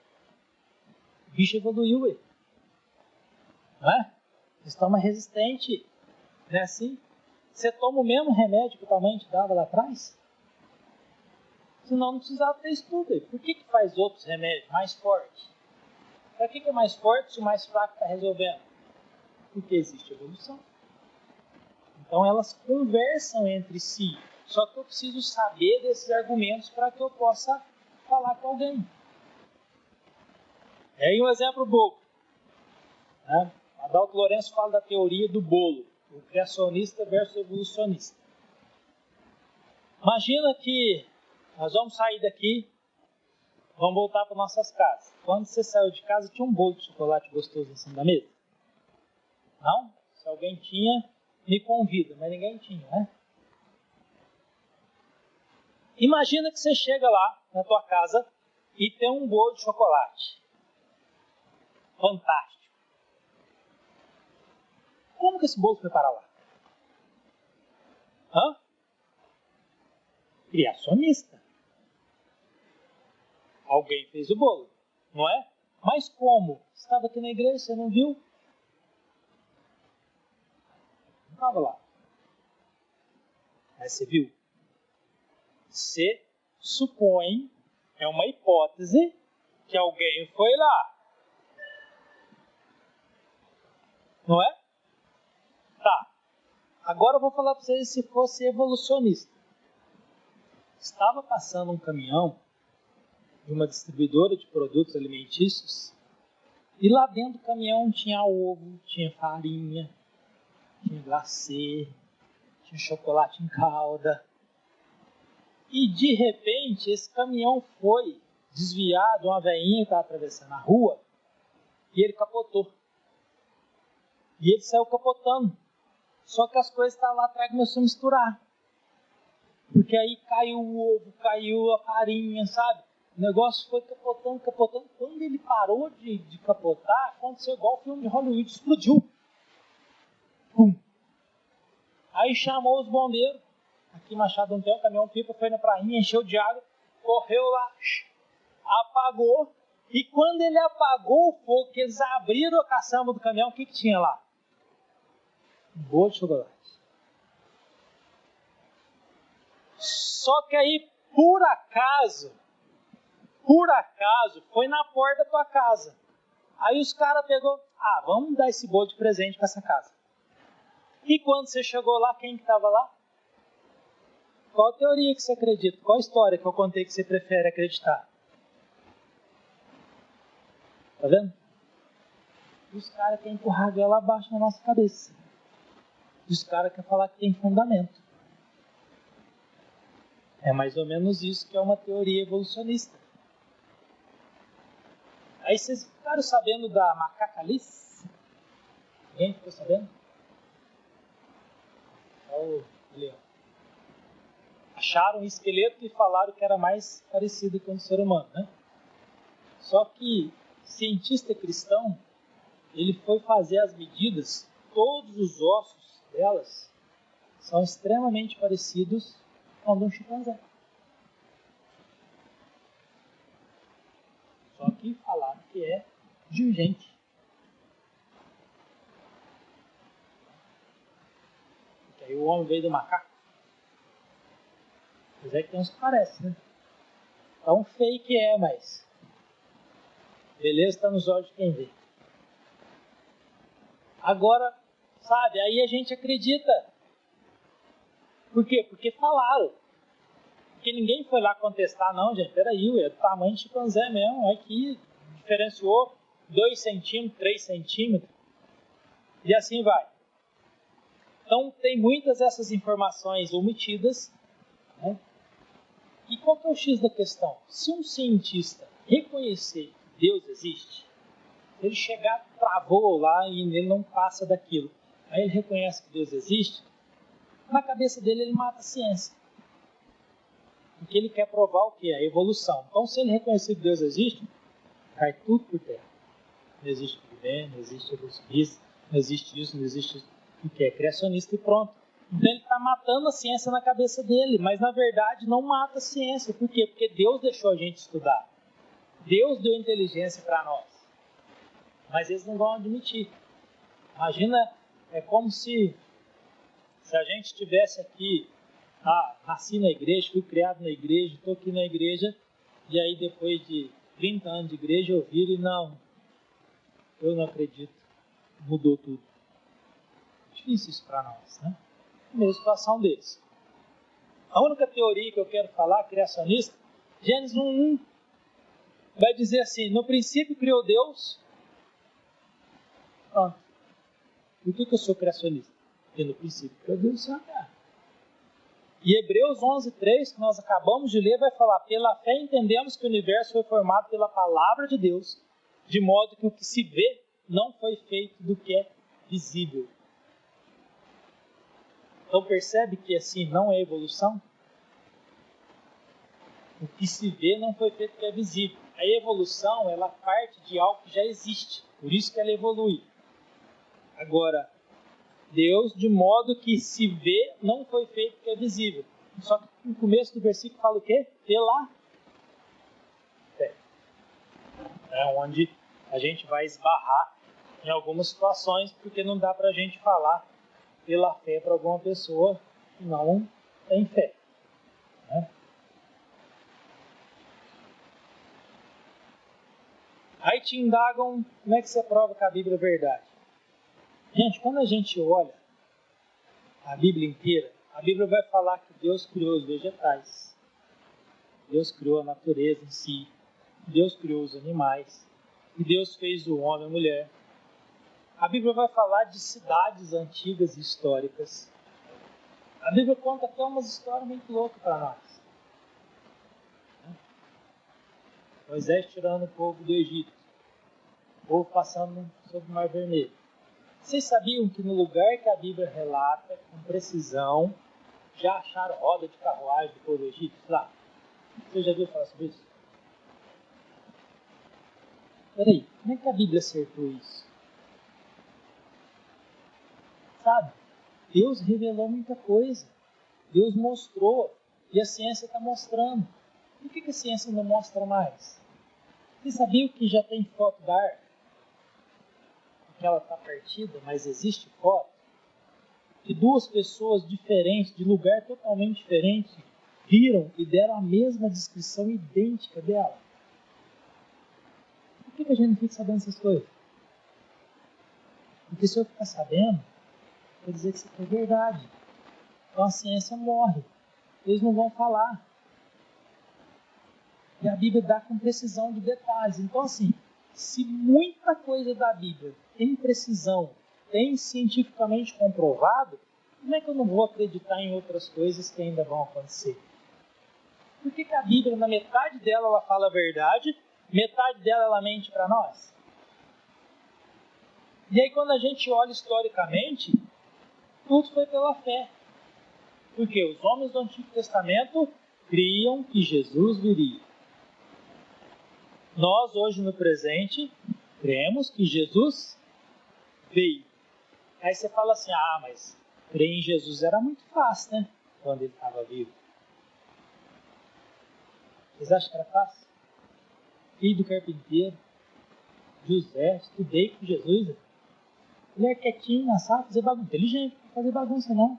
O bicho evoluiu, não é? Você toma resistente, não é assim? Você toma o mesmo remédio que tua mãe te dava lá atrás? Senão não precisava ter estudo. Por que faz outros remédios mais fortes? Para que é mais forte se o mais fraco está resolvendo? Porque existe evolução. Então elas conversam entre si. Só que eu preciso saber desses argumentos para que eu possa falar com alguém. E aí um exemplo bobo. Né? Adalto Lourenço fala da teoria do bolo. O criacionista versus o evolucionista. Imagina que nós vamos sair daqui, vamos voltar para nossas casas. Quando você saiu de casa, tinha um bolo de chocolate gostoso em cima da mesa? Não? Se alguém tinha, me convida, mas ninguém tinha, né? Imagina que você chega lá na tua casa e tem um bolo de chocolate. Fantástico. Como que esse bolo foi parar lá? Criacionista. Alguém fez o bolo, não é? Mas como? Você estava aqui na igreja, você não viu? Não estava lá. Mas você viu? Você supõe, é uma hipótese, que alguém foi lá. Não é? Tá. Agora eu vou falar para vocês se fosse evolucionista. Estava passando um caminhão de uma distribuidora de produtos alimentícios e lá dentro do caminhão tinha ovo, tinha farinha, tinha glacê, tinha chocolate em calda. E de repente esse caminhão foi desviar de uma velhinha que estava atravessando a rua e ele capotou. E ele saiu capotando. Só que as coisas que estavam lá atrás começaram a misturar. Porque aí caiu o ovo, caiu a farinha, sabe? O negócio foi capotando, capotando. Quando ele parou de capotar, aconteceu igual o filme de Hollywood, explodiu. Pum. Aí chamou os bombeiros. Aqui em Machado não tem, o caminhão-pipa foi na prainha, encheu de água, correu lá, apagou. E quando ele apagou o fogo, que eles abriram a caçamba do caminhão, o que tinha lá? Um bolo de chocolate. Só que aí, por acaso, foi na porta da tua casa. Aí os caras pegou, vamos dar esse bolo de presente para essa casa. E quando você chegou lá, quem que estava lá? Qual teoria que você acredita? Qual história que eu contei que você prefere acreditar? Tá vendo? Os caras querem empurrar a goela abaixo na nossa cabeça. Os caras querem falar que tem fundamento. É mais ou menos isso que é uma teoria evolucionista. Aí vocês ficaram sabendo da macacalice? Alguém ficou sabendo? Ali, ó. Acharam um esqueleto e falaram que era mais parecido com o ser humano, né? Só que cientista cristão, ele foi fazer as medidas, todos os ossos delas são extremamente parecidos com o de um chimpanzé. Só que falaram que é divergente. Porque aí o homem veio do macaco. Mas é que tem uns que parecem, né? Tão fake é, mas beleza está nos olhos de quem vê. Agora, sabe, aí a gente acredita. Por quê? Porque falaram. Porque ninguém foi lá contestar, não, gente. Peraí, é do tamanho de chimpanzé mesmo. Aqui diferenciou 2 centímetros, 3 centímetros. E assim vai. Então, tem muitas dessas informações omitidas, né? E qual que é o X da questão? Se um cientista reconhecer que Deus existe, ele chegar, travou lá e ele não passa daquilo, aí ele reconhece que Deus existe, na cabeça dele ele mata a ciência. Porque ele quer provar o que? A evolução. Então, se ele reconhecer que Deus existe, cai tudo por terra. Não existe Big Bang, não existe evolucionista, não existe isso, não existe isso. O que é criacionista e pronto. Então ele está matando a ciência na cabeça dele, mas na verdade não mata a ciência. Por quê? Porque Deus deixou a gente estudar. Deus deu inteligência para nós. Mas eles não vão admitir. Imagina, é como se a gente estivesse aqui, nasci na igreja, fui criado na igreja, estou aqui na igreja, e aí depois de 30 anos de igreja eu viro e não, eu não acredito, mudou tudo. Difícil isso para nós, né? A mesma situação deles. A única teoria que eu quero falar, criacionista, Gênesis 1:1, vai dizer assim: no princípio criou Deus. Pronto. Por que eu sou criacionista? Porque no princípio criou Deus e E Hebreus 11:3, que nós acabamos de ler, vai falar: pela fé entendemos que o universo foi formado pela palavra de Deus, de modo que o que se vê não foi feito do que é visível. Então percebe que assim não é evolução? O que se vê não foi feito do que é visível. A evolução, ela parte de algo que já existe, por isso que ela evolui. Agora, Deus, de modo que se vê, não foi feito do que é visível. Só que no começo do versículo fala o quê? Pela fé. É onde a gente vai esbarrar em algumas situações, porque não dá para a gente falar pela fé para alguma pessoa que não tem fé, né? Aí te indagam como é que você prova que a Bíblia é verdade. Gente, quando a gente olha a Bíblia inteira, a Bíblia vai falar que Deus criou os vegetais, Deus criou a natureza em si, Deus criou os animais, e Deus fez o homem e a mulher. A Bíblia vai falar de cidades antigas e históricas. A Bíblia conta até umas histórias muito loucas para nós. Moisés tirando o povo do Egito, o povo passando sobre o Mar Vermelho. Vocês sabiam que no lugar que a Bíblia relata com precisão, já acharam roda de carruagem do povo egípcio lá? Você já viu falar sobre isso? Peraí, como é que a Bíblia acertou isso? Sabe? Deus revelou muita coisa. Deus mostrou. E a ciência está mostrando. Por que a ciência não mostra mais? Você sabia que já tem foto da arca? Que ela está partida, mas existe foto? Que 2 pessoas diferentes, de lugar totalmente diferente, viram e deram a mesma descrição idêntica dela. Por que a gente não fica sabendo essas coisas? Porque se eu ficar sabendo, quer dizer que isso aqui é verdade. Então a ciência morre. Eles não vão falar. E a Bíblia dá com precisão de detalhes. Então assim, se muita coisa da Bíblia tem precisão, tem cientificamente comprovado, como é que eu não vou acreditar em outras coisas que ainda vão acontecer? Por que a Bíblia, na metade dela, ela fala a verdade, metade dela ela mente para nós? E aí, quando a gente olha historicamente, tudo foi pela fé. Porque os homens do Antigo Testamento criam que Jesus viria. Nós, hoje no presente, cremos que Jesus veio. Aí você fala assim, mas crer em Jesus era muito fácil, né? Quando ele estava vivo. Vocês acham que era fácil? Filho do carpinteiro, José, estudei com Jesus. Ele é quietinho na sala, fazer bagunça. Inteligente, não fazer bagunça não.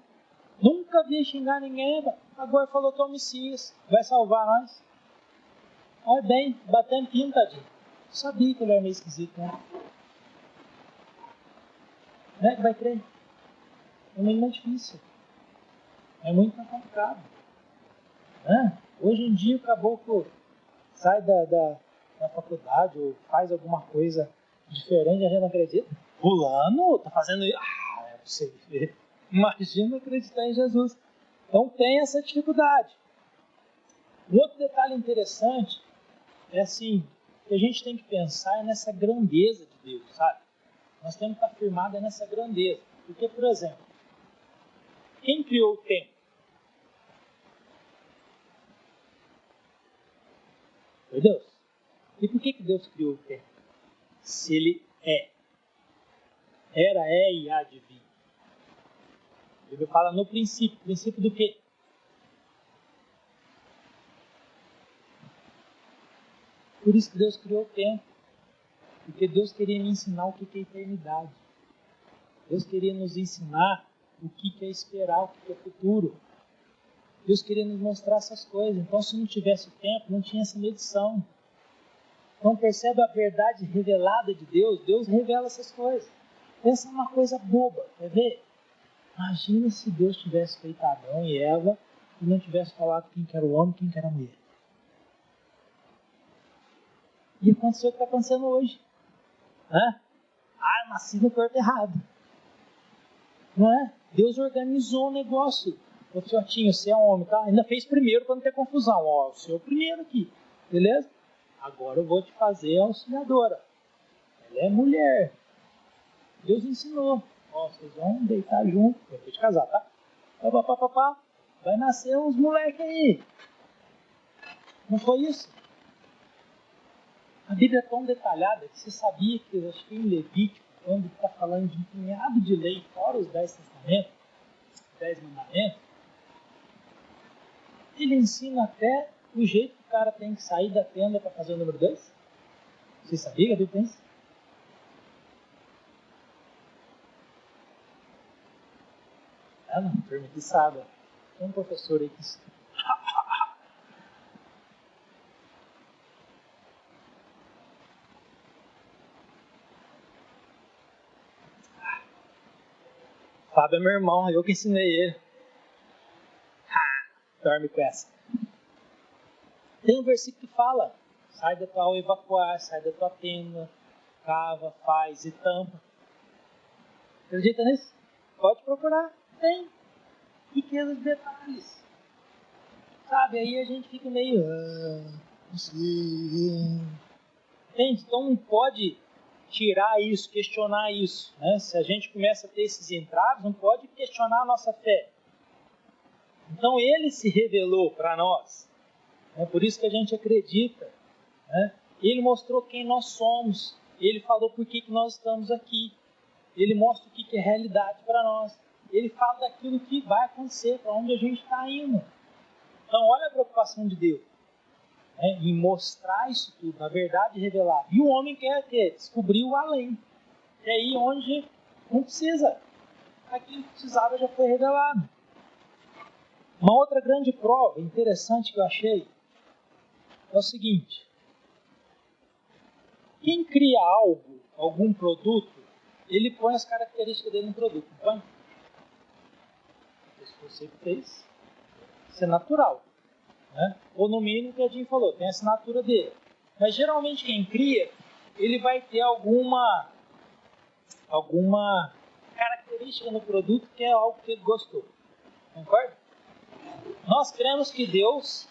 Nunca vi xingar ninguém. Agora falou que é o Messias, vai salvar nós. Olha bem, batendo pino, tadinho. Sabia que ele era meio esquisito, né? Não é que vai crer? É muito mais difícil. É muito mais complicado. Hoje em dia o caboclo sai da faculdade ou faz alguma coisa diferente, a gente não acredita. Fulano tá fazendo isso. É possível. Imagina acreditar em Jesus. Então tem essa dificuldade. Um outro detalhe interessante é assim, que a gente tem que pensar nessa grandeza de Deus, sabe? Nós temos que estar firmados nessa grandeza. Porque, por exemplo, quem criou o tempo? Foi Deus. E por que Deus criou o tempo? Se ele era, e há de vir. A Bíblia fala no princípio. Princípio do quê? Por isso que Deus criou o tempo. Porque Deus queria me ensinar o que é eternidade. Deus queria nos ensinar o que é esperar, o que é futuro. Deus queria nos mostrar essas coisas. Então, se não tivesse o tempo, não tinha essa medição. Então, percebe a verdade revelada de Deus? Deus revela essas coisas. Pensa numa coisa boba, quer ver? Imagina se Deus tivesse feito Adão e Eva e não tivesse falado quem que era o homem e quem que era a mulher. E aconteceu o que está acontecendo hoje. Eu nasci no corpo errado. Não é? Deus organizou o negócio. Ô Fiotinho, você é um homem, tá? Ainda fez primeiro para não ter confusão. O seu é o primeiro aqui, beleza? Agora eu vou te fazer a auxiliadora. Ela é mulher. Deus ensinou. Vocês vão deitar junto. Depois de casar, tá? Vai nascer uns moleques aí. Não foi isso? A Bíblia é tão detalhada que você sabia que, acho que em Levítico, quando está falando de um punhado de lei, fora os 10 testamentos, 10 mandamentos, ele ensina até o jeito que o cara tem que sair da tenda para fazer o número 2. Você sabia que a Bíblia tem isso? Não, turma que sabe. Tem um professor aí que... Fábio é meu irmão, eu que ensinei ele. Dorme com essa. Tem um versículo que fala: sai da tua evacuar, sai da tua tenda, cava, faz e tampa. Acredita nisso? Pode procurar. Tem. Riqueza de detalhes. Sabe, aí a gente fica meio... não sei. Entende? Então não pode tirar isso, questionar isso. Né? Se a gente começa a ter esses entraves, não pode questionar a nossa fé. Então ele se revelou para nós. É por isso que a gente acredita. Né? Ele mostrou quem nós somos. Ele falou por que nós estamos aqui. Ele mostra o que é realidade para nós. Ele fala daquilo que vai acontecer, para onde a gente está indo. Então olha a preocupação de Deus. Em mostrar isso tudo, a verdade revelada. E o homem quer descobrir o além. É aí onde não precisa. Aquilo que precisava já foi revelado. Uma outra grande prova interessante que eu achei é o seguinte: quem cria algo, algum produto, ele põe as características dele no produto, não põe? Se você fez, isso é natural. Né? Ou no mínimo que a Jim falou, tem a assinatura dele. Mas geralmente quem cria, ele vai ter alguma característica no produto que é algo que ele gostou. Concorda? Nós cremos que Deus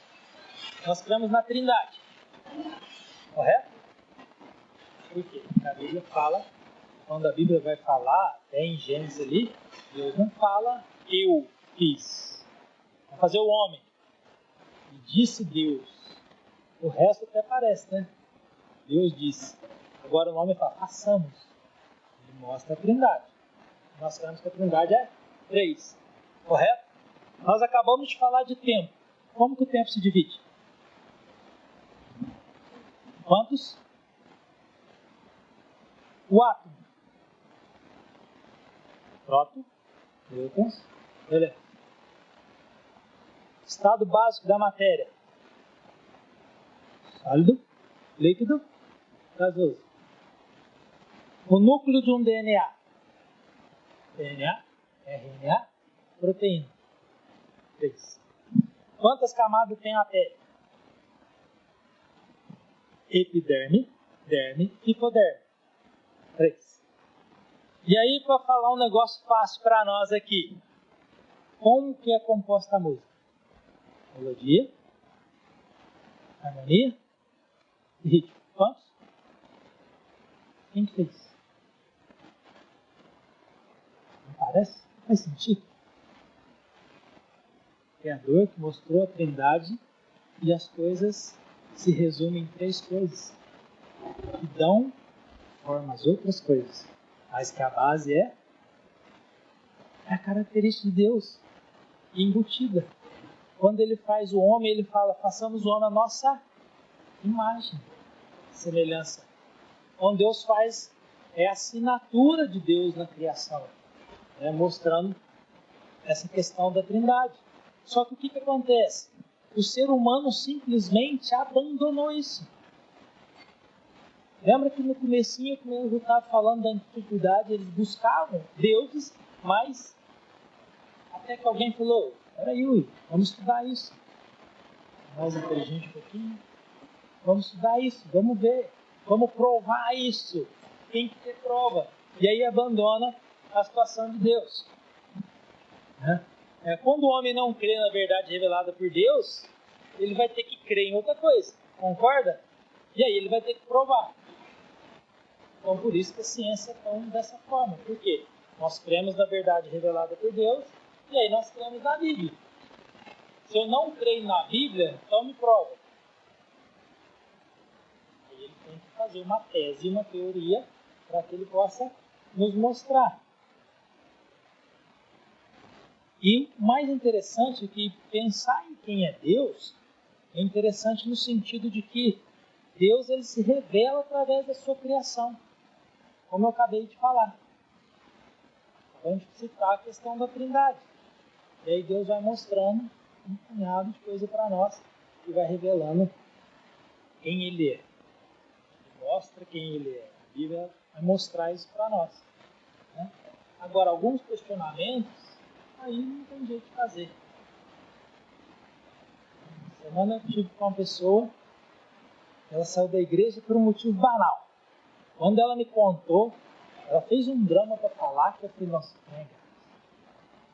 Nós cremos na Trindade. Correto? Por quê? Porque a Bíblia fala, quando a Bíblia vai falar, até em Gênesis ali, Deus não fala eu fiz. Vamos fazer o homem. E disse Deus. O resto até parece, né? Deus disse. Agora o homem fala, façamos. Ele mostra a Trindade. Nós cremos que a Trindade é 3. Correto? Nós acabamos de falar de tempo. Como que o tempo se divide? Quantos? O átomo. Próton, nêutrons, elétrons. Estado básico da matéria. Sólido, líquido, gasoso. O núcleo de um DNA. DNA, RNA, proteína. 3. Quantas camadas tem a pele? Epiderme, derme, hipoderme. 3. E aí, para falar um negócio fácil para nós aqui. Como que é composta a música? Melodia, harmonia e ritmo. Quantos? Quem que fez? Não parece? Não faz sentido. O Criador que mostrou a Trindade e as coisas se resumem em 3 coisas que dão forma às outras coisas, mas que a base é a característica de Deus embutida. Quando ele faz o homem, ele fala, façamos o homem a nossa imagem, semelhança. Então Deus faz, é a assinatura de Deus na criação, né, mostrando essa questão da Trindade. Só que o que acontece? O ser humano simplesmente abandonou isso. Lembra que no comecinho, como eu estava falando da antiguidade, eles buscavam deuses, mas até que alguém falou, peraí, vamos estudar isso. Mais inteligente um pouquinho. Vamos estudar isso, vamos ver, vamos provar isso. Tem que ter prova. E aí abandona a situação de Deus. Quando o homem não crê na verdade revelada por Deus, ele vai ter que crer em outra coisa. Concorda? E aí ele vai ter que provar. Então por isso que a ciência é tão dessa forma. Por quê? Nós cremos na verdade revelada por Deus e aí nós cremos na Bíblia. Se eu não creio na Bíblia, então me prova. Aí ele tem que fazer uma tese, uma teoria, para que ele possa nos mostrar. E o mais interessante é que pensar em quem é Deus é interessante no sentido de que Deus ele se revela através da sua criação, como eu acabei de falar. Vamos citar a questão da Trindade. E aí Deus vai mostrando um punhado de coisa para nós e vai revelando quem Ele é. Ele mostra quem Ele é. A Bíblia vai mostrar isso para nós. Né? Agora, alguns questionamentos, aí não tem jeito de fazer. Semana eu tive com uma pessoa, ela saiu da igreja por um motivo banal. Quando ela me contou, ela fez um drama para falar que eu falei, nossa, que legal.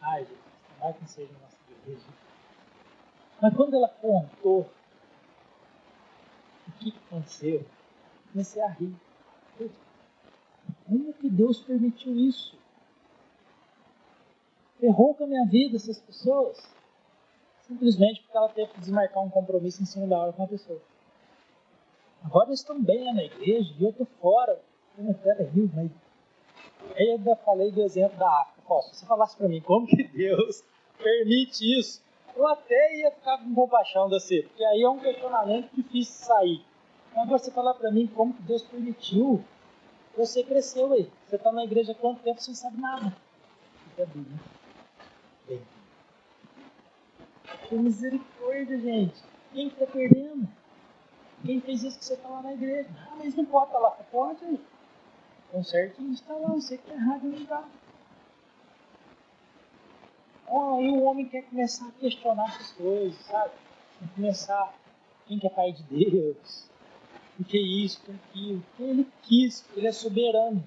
Ai, gente, tomara que não seja a nossa igreja. Mas quando ela contou o que aconteceu, eu comecei a rir. Como que Deus permitiu isso? Ferrou com a minha vida essas pessoas. Simplesmente porque ela teve que desmarcar um compromisso em cima da hora com a pessoa. Agora eles estão bem lá na igreja e eu estou fora. Peraí, mas... Aí eu ainda falei do exemplo da África. Se você falasse para mim como que Deus permite isso, eu até ia ficar com compaixão de você, porque aí é um questionamento difícil de sair. Agora você falar para mim como que Deus permitiu, você cresceu aí. Você está na igreja há quanto tempo, você não sabe nada. É duro, né? Bem. Que misericórdia, gente. Quem está perdendo? Quem fez isso que você está lá na igreja? Ah, mas não pode estar lá. Pode aí. Então certinho está lá, você que está errado não está. Aí o homem quer começar a questionar essas coisas, sabe? Quer começar, quem que é pai de Deus? O que é isso, o que é aquilo? Porque ele quis, ele é soberano.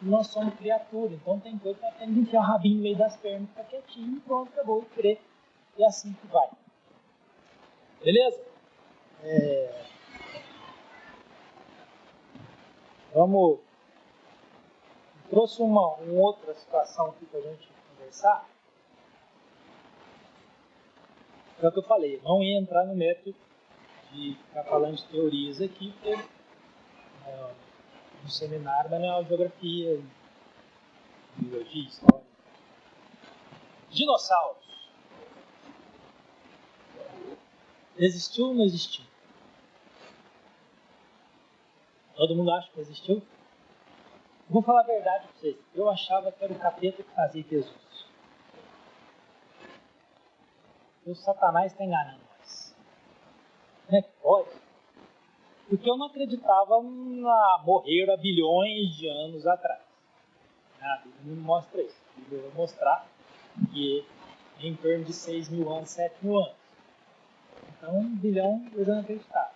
E nós somos criaturas, então tem coisa que tem que enfiar o rabinho no meio das pernas, ficar quietinho, pronto, acabou, e crer. E é assim que vai. Beleza? Trouxe uma outra situação aqui para a gente conversar. É o que eu falei, não ia entrar no método de ficar falando de teorias aqui, porque no seminário, mas não é geografia, biologia, história. Dinossauros. Existiu ou não existiu? Todo mundo acha que existiu? Vou falar a verdade para vocês. Eu achava que era o capeta que fazia Jesus. O Satanás está enganando nós. Como é que pode? Porque eu não acreditava na morrer há bilhões de anos atrás. A Bíblia não mostra isso. A Bíblia vai mostrar que é em torno de 6 mil anos, 7 mil anos. Então, 1 bilhão eu já não acreditava.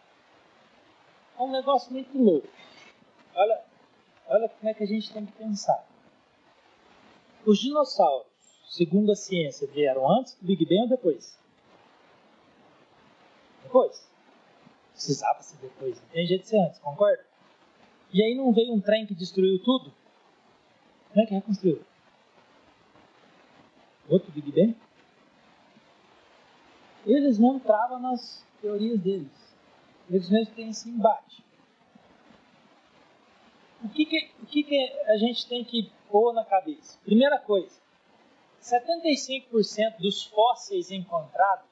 É um negócio muito louco. Olha como é que a gente tem que pensar. Os dinossauros, segundo a ciência, vieram antes do Big Bang ou depois? Depois. Precisava ser depois. Não tem jeito de ser antes, concorda? E aí não veio um trem que destruiu tudo? Como é que reconstruiu? Outro Big Bang? Eles não travam nas teorias deles. Eles mesmos têm esse embate. O que a gente tem que pôr na cabeça? Primeira coisa, 75% dos fósseis encontrados,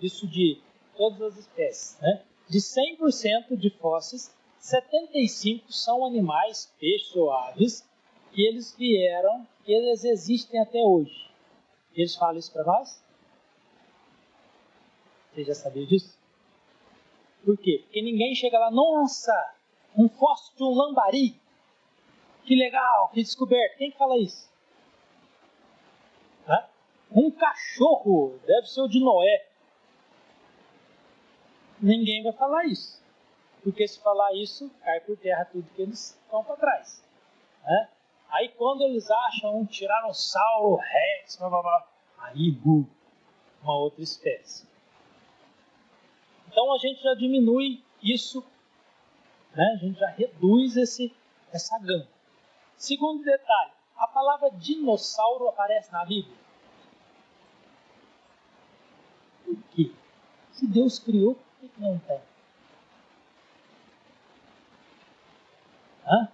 isso de todas as espécies, né? De 100% de fósseis, 75% são animais, peixes ou aves, que eles vieram, que eles existem até hoje. Eles falam isso para nós? Você já sabia disso? Por quê? Porque ninguém chega lá, nossa, um fóssil de um lambari, que legal, que descoberto. Quem que fala isso? Hã? Um cachorro, deve ser o de Noé. Ninguém vai falar isso. Porque se falar isso, cai por terra tudo que eles estão para trás. Né? Aí quando eles acham um tiranossauro rex, blá, blá, blá, aí uma outra espécie. Então a gente já diminui isso, né? A gente já reduz essa gama. Segundo detalhe, a palavra dinossauro aparece na Bíblia. Por quê? Se Deus criou, por que não tem? Hã?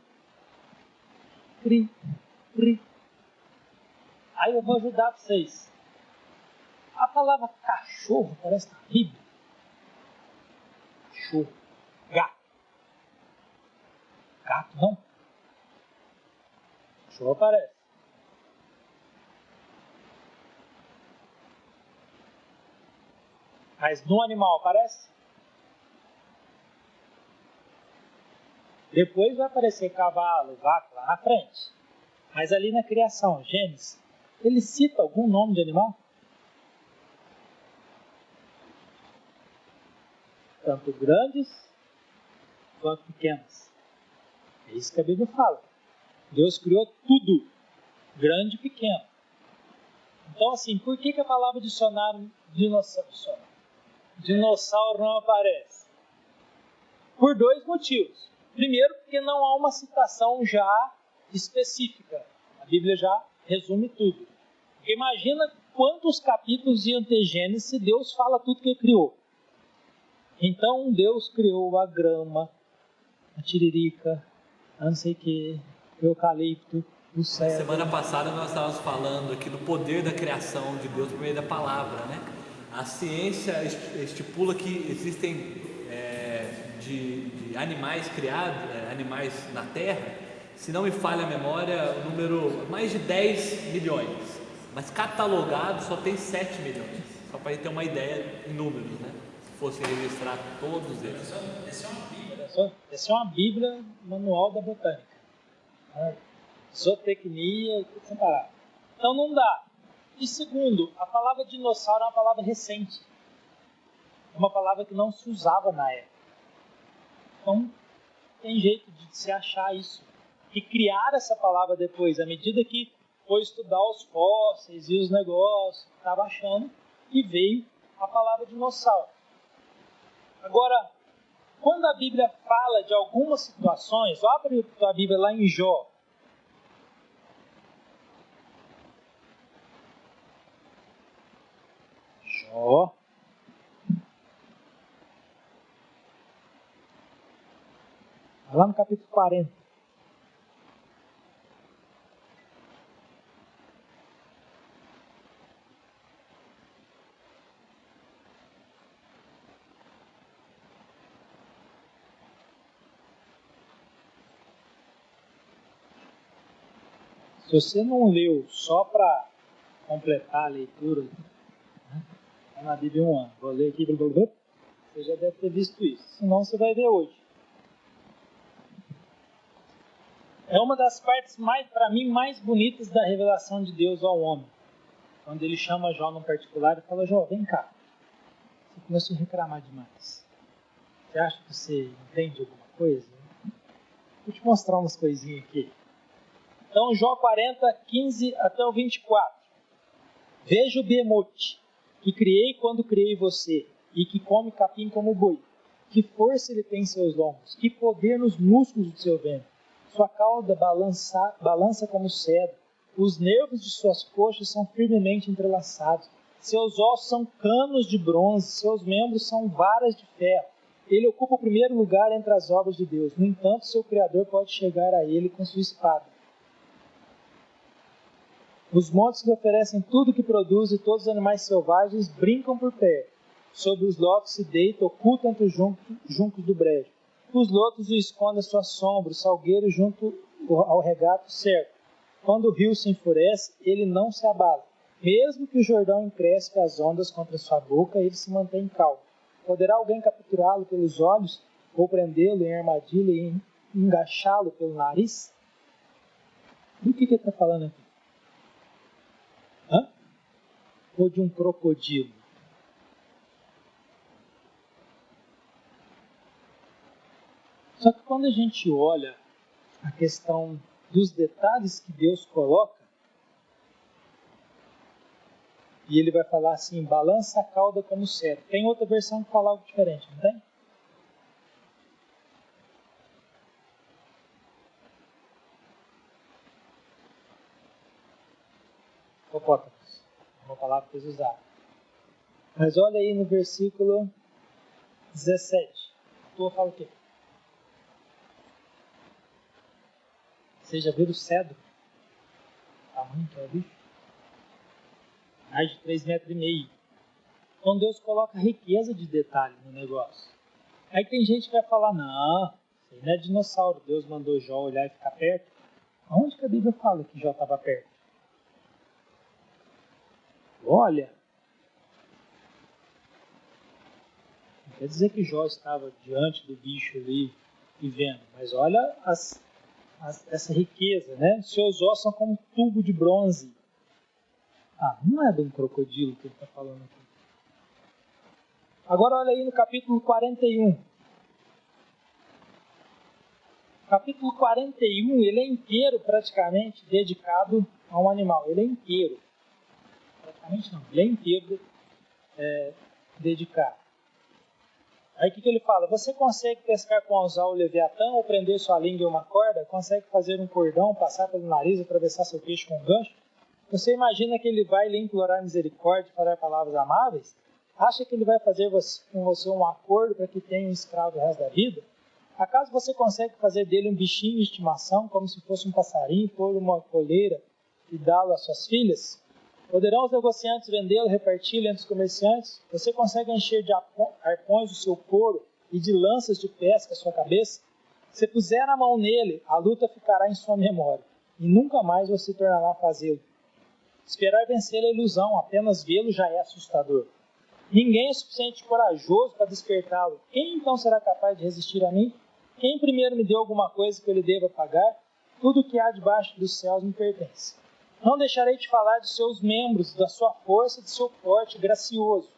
Cri. Aí eu vou ajudar vocês. A palavra cachorro aparece na Bíblia. Cachorro. Gato. Gato não. Cachorro aparece. Mas no animal aparece? Depois vai aparecer cavalo, vaca lá na frente. Mas ali na criação, Gênesis, ele cita algum nome de animal? Tanto grandes quanto pequenos. É isso que a Bíblia fala. Deus criou tudo, grande e pequeno. Então, assim, por que a palavra dinossauro não aparece? Por dois motivos. Primeiro, porque não há uma citação já específica. A Bíblia já resume tudo. Porque imagina quantos capítulos de Gênesis se Deus fala tudo que ele criou. Então, Deus criou a grama, a tiririca, a não sei o que, o eucalipto, o cedro. Semana passada nós estávamos falando aqui do poder da criação de Deus por meio da palavra, né? A ciência estipula que existem de animais criados, animais na Terra, se não me falha a memória, o número mais de 10 milhões, mas catalogado só tem 7 milhões, só para ter uma ideia em números, né? Se fosse registrar todos eles. Essa é uma Bíblia manual da botânica. Zootecnia, tudo separado. Então não dá. E segundo, a palavra dinossauro é uma palavra recente. É uma palavra que não se usava na época. Então tem jeito de se achar isso. E criar essa palavra depois, à medida que foi estudar os fósseis e os negócios, estava achando, e veio a palavra dinossauro. Agora, quando a Bíblia fala de algumas situações, abre a Bíblia lá em Jó. Jó. Lá no capítulo 40. Se você não leu só para completar a leitura, né, tá na Bíblia 1 ano, vou ler aqui, você já deve ter visto isso. Senão você vai ver hoje. É uma das partes, para mim, mais bonitas da revelação de Deus ao homem. Quando ele chama Jó no particular e fala: Jó, vem cá. Você começou a reclamar demais. Você acha que você entende alguma coisa? Vou te mostrar umas coisinhas aqui. Então, Jó 40, 15 até o 24. Veja o behemote, que criei quando criei você, e que come capim como boi. Que força ele tem em seus lombos, que poder nos músculos do seu ventre. Sua cauda balança como cedro, os nervos de suas coxas são firmemente entrelaçados. Seus ossos são canos de bronze, seus membros são varas de ferro. Ele ocupa o primeiro lugar entre as obras de Deus. No entanto, seu Criador pode chegar a ele com sua espada. Os montes lhe oferecem tudo o que produz e todos os animais selvagens brincam por perto. Sobre os lotos se deita, oculto entre os juncos do brejo. Os lotos o escondem à sua sombra, o salgueiro junto ao regato certo. Quando o rio se enfurece, ele não se abala. Mesmo que o Jordão encrespe as ondas contra sua boca, ele se mantém calmo. Poderá alguém capturá-lo pelos olhos, ou prendê-lo em armadilha e engaixá-lo pelo nariz? Do que ele está falando aqui? Ou de um crocodilo? Só que quando a gente olha a questão dos detalhes que Deus coloca, e ele vai falar assim: balança a cauda como cedro. Tem outra versão que fala algo diferente, não tem? Hipopótamos. Uma palavra que eles usaram. Mas olha aí no versículo 17. Tu fala o quê? Vocês já viram o cedro? O tamanho que é o bicho? Mais de 3,5 metros. Então Deus coloca riqueza de detalhe no negócio. Aí tem gente que vai falar: não, isso aí não é dinossauro. Deus mandou Jó olhar e ficar perto. Onde que a Bíblia fala que Jó estava perto? Olha, não quer dizer que Jó estava diante do bicho ali e vendo, mas olha essa riqueza, né? Seus ossos são como um tubo de bronze. Não é de um crocodilo que ele está falando aqui. Agora olha aí no capítulo 41. Capítulo 41, ele é inteiro praticamente dedicado a um animal. Ele é inteiro. Praticamente não, ele é inteiro dedicado. Aí o que ele fala? Você consegue pescar com anzol o leviatã ou prender sua língua em uma corda? Consegue fazer um cordão, passar pelo nariz, atravessar seu peixe com um gancho? Você imagina que ele vai lhe implorar misericórdia e falar palavras amáveis? Acha que ele vai fazer com você um acordo para que tenha um escravo o resto da vida? Acaso você consegue fazer dele um bichinho de estimação, como se fosse um passarinho, pôr uma coleira e dá-lo às suas filhas? Poderão os negociantes vendê-lo, reparti-lo entre os comerciantes? Você consegue encher de arpões o seu couro e de lanças de pesca a sua cabeça? Se puser a mão nele, a luta ficará em sua memória, e nunca mais você tornará a fazê-lo. Esperar vencê-lo é ilusão, apenas vê-lo já é assustador. Ninguém é suficiente corajoso para despertá-lo. Quem então será capaz de resistir a mim? Quem primeiro me deu alguma coisa que eu lhe deva pagar? Tudo que há debaixo dos céus me pertence. Não deixarei de falar de seus membros, da sua força, de seu porte gracioso.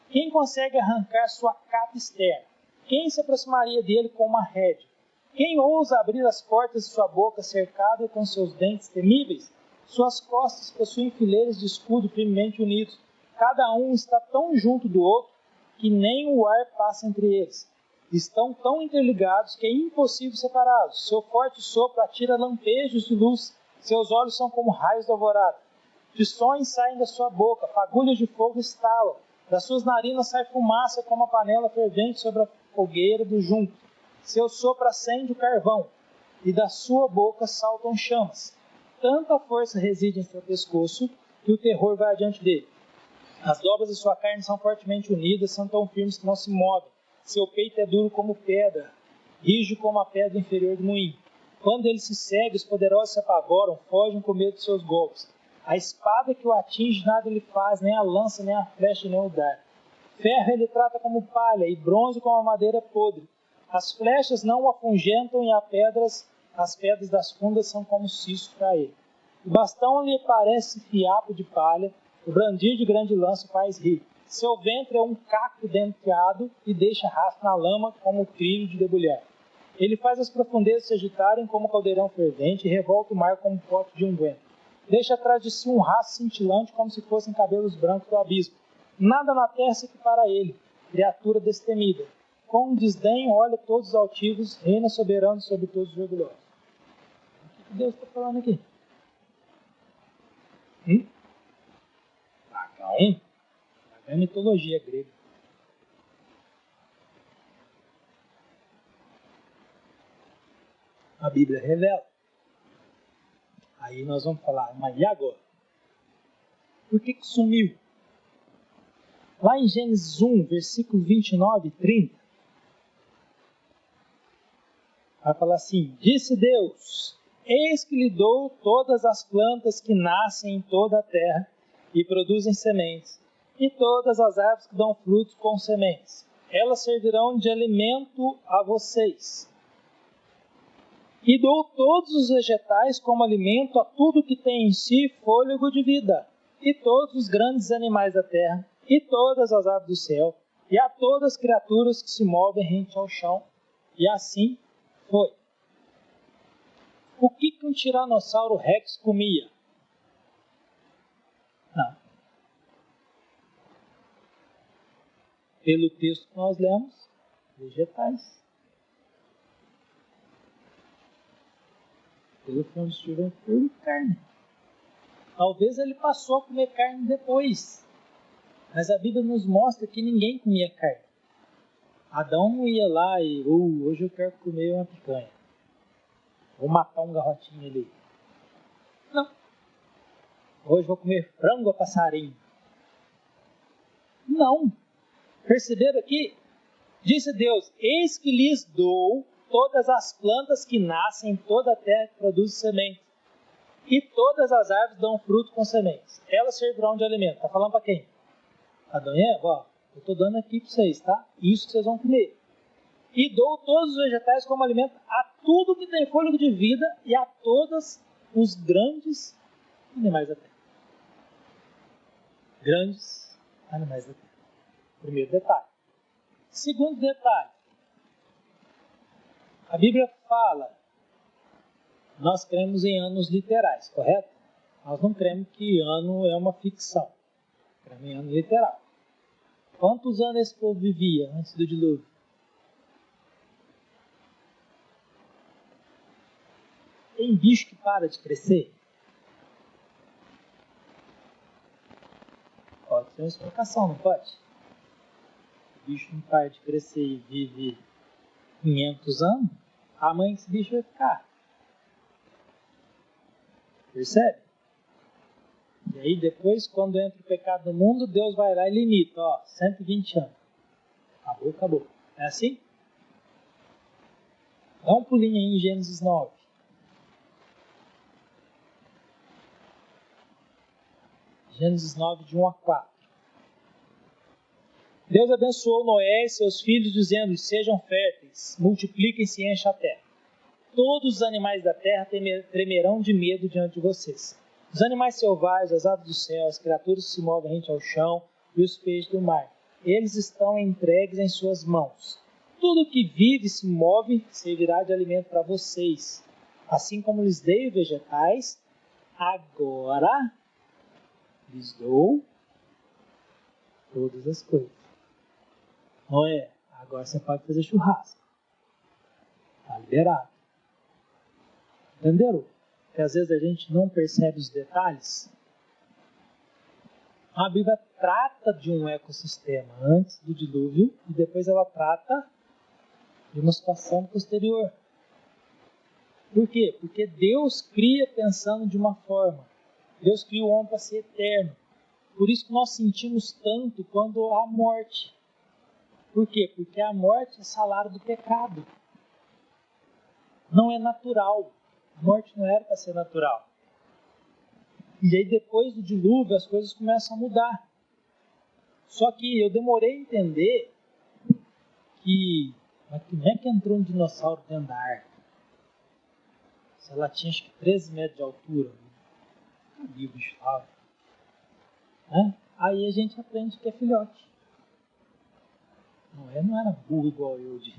Quem consegue arrancar sua capa externa? Quem se aproximaria dele com uma rédea? Quem ousa abrir as portas de sua boca cercada com seus dentes temíveis? Suas costas possuem fileiras de escudo firmemente unidos. Cada um está tão junto do outro que nem o ar passa entre eles. Estão tão interligados que é impossível separá-los. Seu forte sopro atira lampejos de luz. Seus olhos são como raios da alvorada. Tistões saem da sua boca, fagulhas de fogo estalam. Das suas narinas sai fumaça como a panela fervente sobre a fogueira do junco. Seu sopro acende o carvão, e da sua boca saltam chamas. Tanta força reside em seu pescoço, que o terror vai adiante dele. As dobras da sua carne são fortemente unidas, são tão firmes que não se movem. Seu peito é duro como pedra, rijo como a pedra inferior do moinho. Quando ele se segue, os poderosos se apavoram, fogem com medo de seus golpes. A espada que o atinge nada lhe faz, nem a lança, nem a flecha, nem o dardo. Ferro ele trata como palha, e bronze como a madeira podre. As flechas não o afungentam, e as pedras das fundas são como cisco para ele. O bastão lhe parece fiapo de palha, o brandir de grande lança faz rir. Seu ventre é um caco denteado e deixa rastro na lama como o trilho de debulhar. Ele faz as profundezas se agitarem como caldeirão fervente e revolta o mar como pote de unguento. Deixa atrás de si um rastro cintilante como se fossem cabelos brancos do abismo. Nada na terra se equipara a ele, criatura destemida. Com desdém olha todos os altivos, reina soberano sobre todos os orgulhosos. O que Deus está falando aqui? Dragão? É mitologia grega. A Bíblia revela. Aí nós vamos falar, mas e agora? Por que sumiu? Lá em Gênesis 1, versículo 29 e 30, vai falar assim: disse Deus, eis que lhe dou todas as plantas que nascem em toda a terra e produzem sementes, e todas as árvores que dão frutos com sementes. Elas servirão de alimento a vocês. E dou todos os vegetais como alimento a tudo que tem em si fôlego de vida, e todos os grandes animais da terra, e todas as aves do céu, e a todas as criaturas que se movem rente ao chão. E assim foi. O que um tiranossauro rex comia? Não. Pelo texto que nós lemos, vegetais. Pelo filme de Steven Spielberg, carne. Talvez ele passou a comer carne depois. Mas a Bíblia nos mostra que ninguém comia carne. Adão não ia lá e, hoje eu quero comer uma picanha. Vou matar um garrotinho ali. Não. Hoje vou comer frango a passarinho. Não. Perceberam aqui? Disse Deus, eis que lhes dou todas as plantas que nascem em toda a terra que produzem sementes. E todas as árvores dão fruto com sementes. Elas servirão de alimento. Está falando para quem? Adão e Eva? Ó, eu estou dando aqui para vocês, tá? Isso que vocês vão comer. E dou todos os vegetais como alimento a tudo que tem fôlego de vida e a todos os grandes animais da terra. Grandes animais da terra. Primeiro detalhe. Segundo detalhe. A Bíblia fala, nós cremos em anos literais, correto? Nós não cremos que ano é uma ficção. Cremos em ano literal. Quantos anos esse povo vivia antes do dilúvio? Tem bicho que para de crescer? Pode ser uma explicação, não pode? O bicho não para de crescer e vive 500 anos, amanhã esse bicho vai ficar. Percebe? E aí depois, quando entra o pecado no mundo, Deus vai lá e limita, 120 anos. Acabou. É assim? Dá um pulinho aí em Gênesis 9. Gênesis 9, de 1 a 4. Deus abençoou Noé e seus filhos, dizendo: sejam férteis, multipliquem-se e enchem a terra. Todos os animais da terra tremerão de medo diante de vocês. Os animais selvagens, as aves do céu, as criaturas que se movem rente ao chão e os peixes do mar. Eles estão entregues em suas mãos. Tudo que vive e se move servirá de alimento para vocês. Assim como lhes dei vegetais, agora lhes dou todas as coisas. Noé, agora você pode fazer churrasco. Está liberado. Entenderam? Porque às vezes a gente não percebe os detalhes. A Bíblia trata de um ecossistema antes do dilúvio e depois ela trata de uma situação posterior. Por quê? Porque Deus cria pensando de uma forma. Deus cria o homem para ser eterno. Por isso que nós sentimos tanto quando há morte. Por quê? Porque a morte é salário do pecado. Não é natural. A morte não era para ser natural. E aí depois do dilúvio as coisas começam a mudar. Só que eu demorei a entender que... Mas como é que entrou um dinossauro dentro da arca? Se ela tinha acho que 13 metros de altura. Cadê o bicho lá? Aí a gente aprende que é filhote. Não era burro igual eu de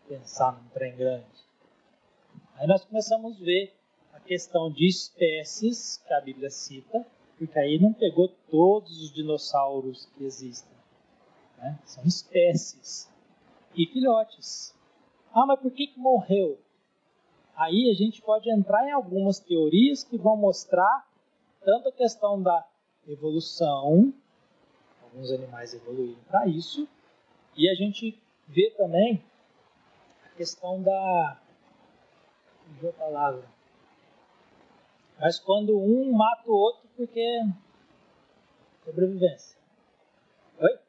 pensar num trem grande. Aí nós começamos a ver a questão de espécies que a Bíblia cita, porque aí não pegou todos os dinossauros que existem. Né? São espécies e filhotes. Mas por que morreu? Aí a gente pode entrar em algumas teorias que vão mostrar tanto a questão da evolução, alguns animais evoluíram para isso, e a gente vê também a questão da... Fugiu a palavra. Mas quando um mata o outro porque... Sobrevivência. Oi?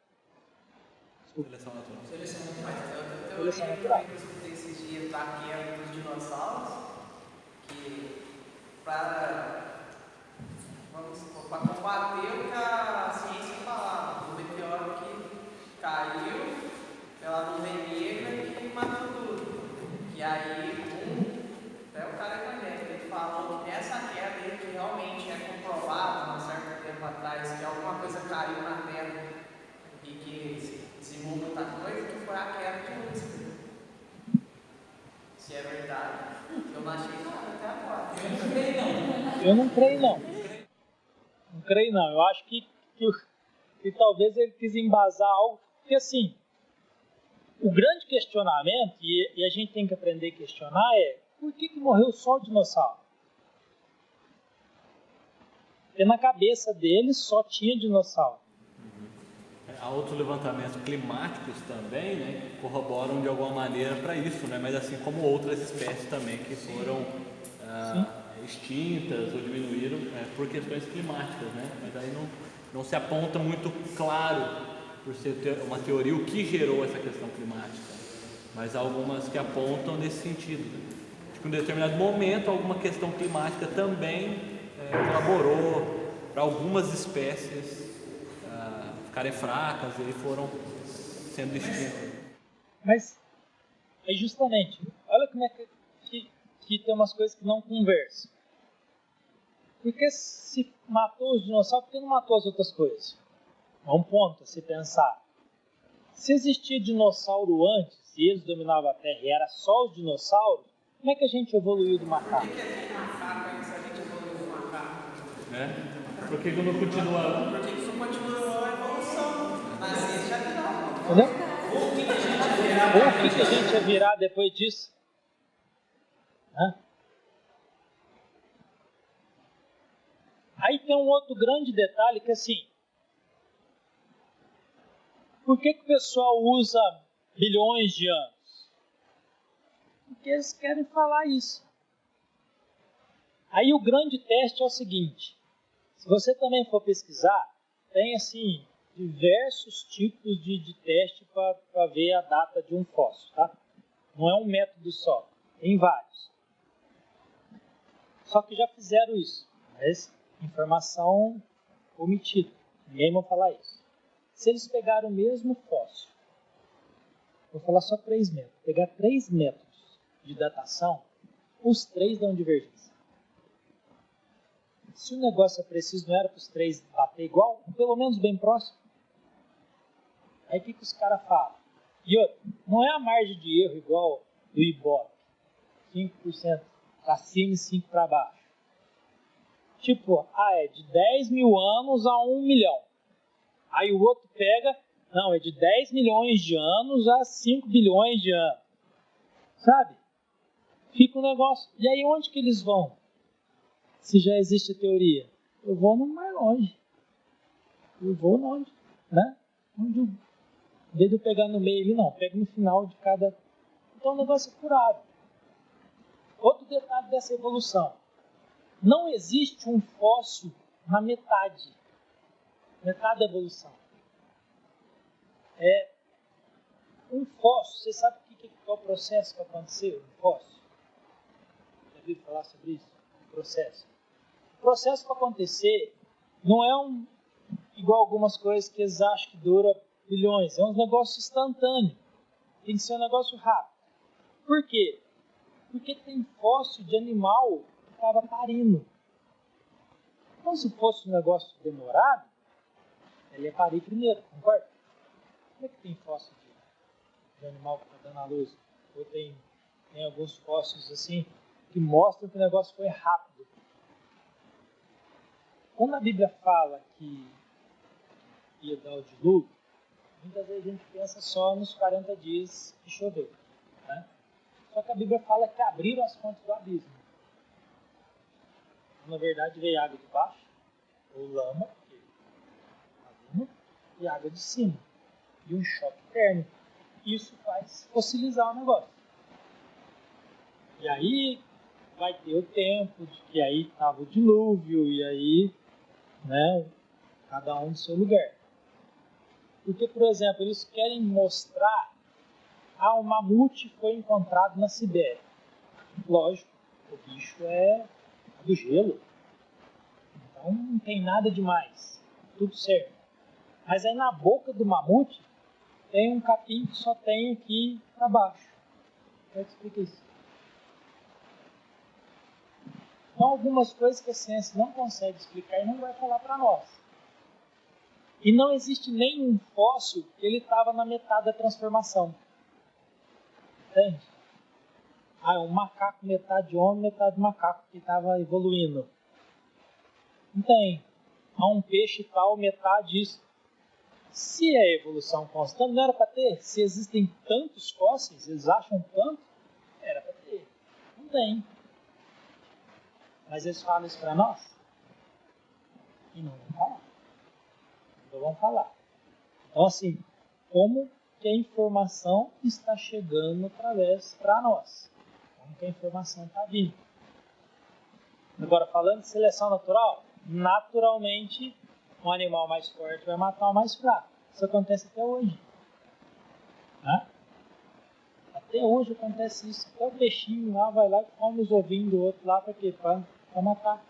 Desculpa. Seleção natural. Seleção natural. Eu escutei esses dias da queda dos dinossauros, que para combater o que a ciência falava, o meteoro que caiu pela nuvem negra e matou tudo. E aí, até o cara evangélico, ele falou que essa queda aí, que realmente é comprovado há um certo tempo atrás, que alguma coisa caiu na Terra e que desenvolveu muita coisa, que foi a queda de Lúcifer. Se é verdade, eu não achei nada até agora. Eu não creio não. Não creio não. Eu acho que talvez ele quis embasar algo, porque assim, o grande questionamento, e a gente tem que aprender a questionar, é por que morreu só o dinossauro? Porque na cabeça deles só tinha dinossauro. Há outros levantamentos climáticos também, né, que corroboram de alguma maneira para isso, né, mas assim como outras espécies também que foram extintas ou diminuíram por questões climáticas, né, mas aí não se aponta muito claro, por ser uma teoria, o que gerou essa questão climática, mas há algumas que apontam nesse sentido. Acho que em um determinado momento alguma questão climática também colaborou para algumas espécies ficarem fracas e foram sendo extintas. Mas é justamente, olha como é que tem umas coisas que não conversam. Porque se matou os dinossauros, por que não matou as outras coisas? É um ponto a se pensar. Se existia dinossauro antes, e eles dominavam a Terra e era só os dinossauros, como é que a gente evoluiu do macaco? Por que a gente macaco aí se a gente evoluiu do macaco? Por que não continua? Por que isso continua a evolução? Na ciência já virou. Entendeu? Ou o que a gente ia virar depois disso? Aí tem um outro grande detalhe que assim, por que o pessoal usa bilhões de anos? Porque eles querem falar isso. Aí o grande teste é o seguinte, se você também for pesquisar, tem assim diversos tipos de teste para ver a data de um fóssil, tá? Não é um método só, tem vários. Só que já fizeram isso, mas informação omitida, ninguém vai falar isso. Se eles pegaram o mesmo fóssil, vou falar só 3 métodos, pegar 3 métodos de datação, os 3 dão divergência. Se o negócio é preciso, não era para os 3 bater igual, pelo menos bem próximo. Aí o que os caras falam? E outra, não é a margem de erro igual do Ibope, 5% para cima e 5% para baixo. Tipo, é de 10 mil anos a 1 milhão. Aí o outro pega Não, é de 10 milhões de anos a 5 bilhões de anos. Sabe? Fica um negócio. E aí onde que eles vão? Se já existe a teoria. Eu vou no mais longe. Eu vou longe, né? Onde em vez de eu pegar no meio ali, não. Pego no final de cada... Então o negócio é curado. Outro detalhe dessa evolução. Não existe um fóssil na metade. Metade da evolução. É um fóssil. Você sabe qual é o processo que aconteceu no fóssil? Já ouviu falar sobre isso? O processo. O processo para acontecer não é igual algumas coisas que eles acham que dura bilhões. É um negócio instantâneo. Tem que ser um negócio rápido. Por quê? Porque tem fóssil de animal que estava parindo. Então, se fosse um negócio demorado, ele ia parir primeiro, concorda? Como é que tem fóssil de animal que está dando à luz? Ou tem alguns fósseis assim que mostram que o negócio foi rápido. Quando a Bíblia fala que ia dar o dilúvio, muitas vezes a gente pensa só nos 40 dias que choveu. Né? Só que a Bíblia fala que abriram as fontes do abismo. Na verdade veio água de baixo, ou lama, abismo, e água de cima. E um choque térmico. Isso faz fossilizar o negócio. E aí vai ter o tempo de que aí estava o dilúvio, e aí, né, cada um no seu lugar. Porque, por exemplo, eles querem mostrar o mamute foi encontrado na Sibéria. Lógico, o bicho é do gelo. Então não tem nada demais. Tudo certo. Mas aí na boca do mamute tem um capim que só tem aqui para baixo. Como é que explica isso? Então algumas coisas que a ciência não consegue explicar e não vai falar para nós. E não existe nenhum fóssil que ele estava na metade da transformação. Entende? É um macaco, metade homem, metade macaco, que estava evoluindo. Não tem. Há um peixe tal, metade isso. Se é evolução constante, não era para ter. Se existem tantos fósseis, eles acham tanto, era para ter. Não tem. Mas eles falam isso para nós? E não vão falar. Não vão falar. Então, assim, como que a informação está chegando através para nós? Como que a informação está vindo? Agora, falando de seleção natural, naturalmente, um animal mais forte vai matar o mais fraco. Isso acontece até hoje. Né? Até hoje acontece isso. Até o peixinho lá vai lá e come os ovinhos do outro lá para quê? Para matar.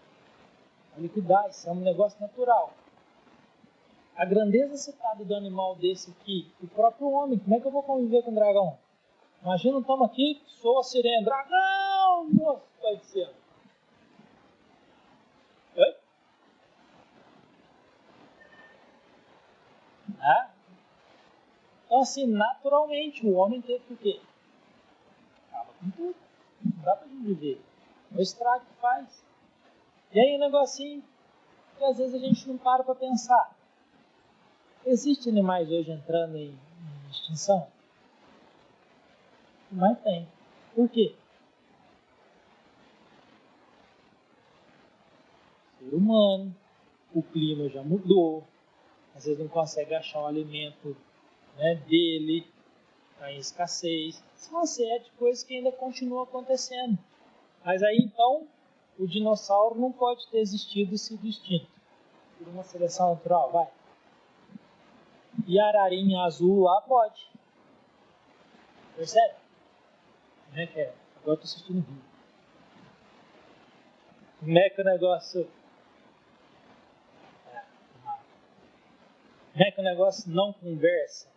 Para liquidar. Isso é um negócio natural. A grandeza citada do animal desse aqui, o próprio homem, como é que eu vou conviver com o dragão? Imagina, estamos aqui, soa a sirene, dragão! Nossa, vai ser. Oi? Então, assim, naturalmente, o homem teve que o quê? Acaba com tudo. Não dá pra gente viver. O estrago que faz. E aí, um negocinho que às vezes a gente não para pensar. Existem animais hoje entrando em extinção? Mas tem. Por quê? Ser humano, o clima já mudou, às vezes não consegue achar o alimento, né, dele, está em escassez. São uma série de coisas que ainda continuam acontecendo. Mas aí então, o dinossauro não pode ter existido e sido extinto. Por uma seleção natural, vai. E a ararinha azul lá pode. Percebe? Como é que é? Agora estou assistindo o vídeo. Como é que o negócio... Como é que o negócio não conversa?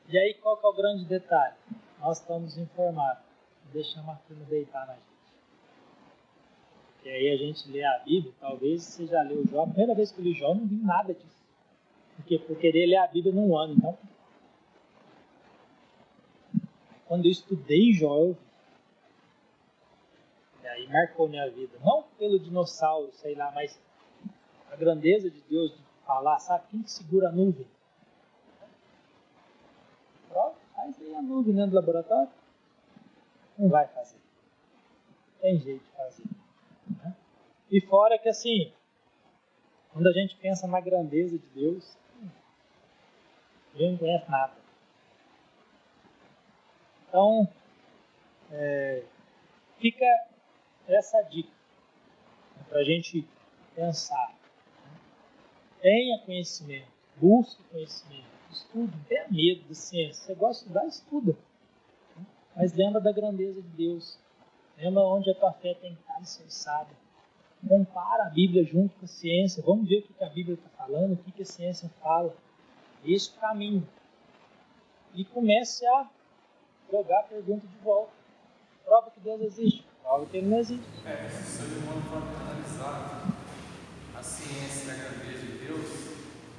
E aí qual que é o grande detalhe? Nós estamos informados. Deixamos a turma deitar na gente. E aí a gente lê a Bíblia, talvez você já leu o Jó. A primeira vez que eu li Jó, eu não vi nada disso. Porque por querer ler a Bíblia num ano, então. Quando eu estudei Jó, eu vi. E aí marcou minha vida. Não pelo dinossauro, sei lá, mas a grandeza de Deus de falar, sabe? Quem que segura a nuvem? faz aí a nuvem dentro do laboratório. Não vai fazer. Tem jeito de fazer. Né? E fora que assim, quando a gente pensa na grandeza de Deus, a gente não conhece nada. Então, fica essa dica para a gente pensar. Tenha conhecimento, busque conhecimento, estude, não tenha medo da ciência. Você gosta de estudar, estuda. Mas lembra da grandeza de Deus. Lembra onde a tua fé tem que estar alicerçada. Compara a Bíblia junto com a ciência. Vamos ver o que a Bíblia está falando, o que a ciência fala. Esse é o caminho. E comece a jogar a pergunta de volta. Prova que Deus existe. Prova que Ele não existe. Se o ser humano for analisar a ciência e a grandeza de Deus,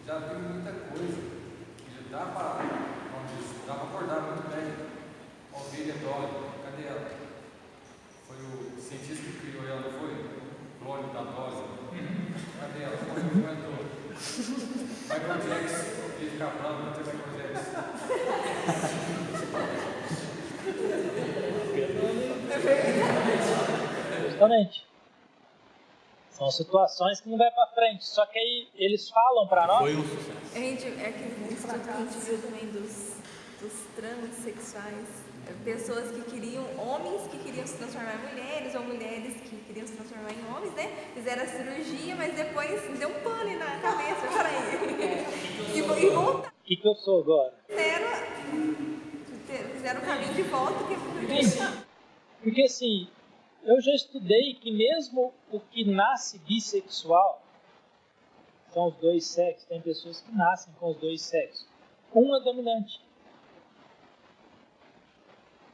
já viu muita coisa. E já dá para acordar muito bem. A ovelha Dolly, cadê ela? Foi o cientista que criou ela, não foi? O clone da dose. Cadê ela? Foi o inventor. Michael Jackson, ele fica bravo, não tem Michael Jackson. Justamente. São situações que não vai para frente. Só que aí eles falam para nós. Foi um sucesso. Gente, é aquele estudo que a gente viu também dos transexuais. Pessoas que queriam, homens que queriam se transformar em mulheres, ou mulheres que queriam se transformar em homens, né? Fizeram a cirurgia, mas depois deu um pane na cabeça, peraí. E voltaram. O que eu sou agora? Fizeram o caminho de volta. Porque assim, eu já estudei que mesmo o que nasce bissexual, são os dois sexos, tem pessoas que nascem com os dois sexos. Um é dominante.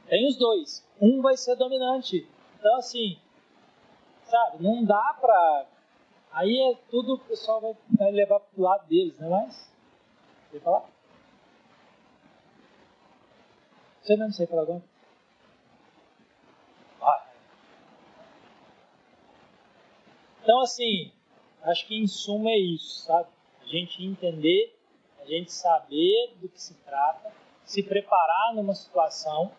Tem os dois. Um vai ser dominante. Então assim, sabe, não dá pra... Aí é tudo o pessoal vai levar pro lado deles, não é mais? Você falar? Você não sei falar agora? Então assim, acho que em suma é isso, sabe? A gente entender, a gente saber do que se trata, se preparar numa situação,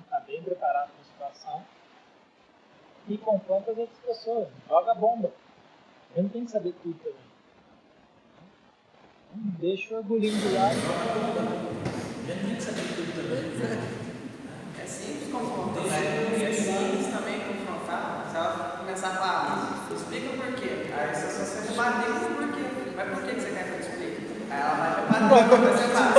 estar bem preparado numa situação, e confronta as outras pessoas, joga a bomba. Eu não tenho que saber tudo também. Deixa o orgulhinho de lado. É simples confrontar. É simples também confrontar. Se ela começar a falar, explica o porquê. Aí você só rebater o porquê. Mas por que você quer que eu explique? Aí ela vai rebater o que você fala.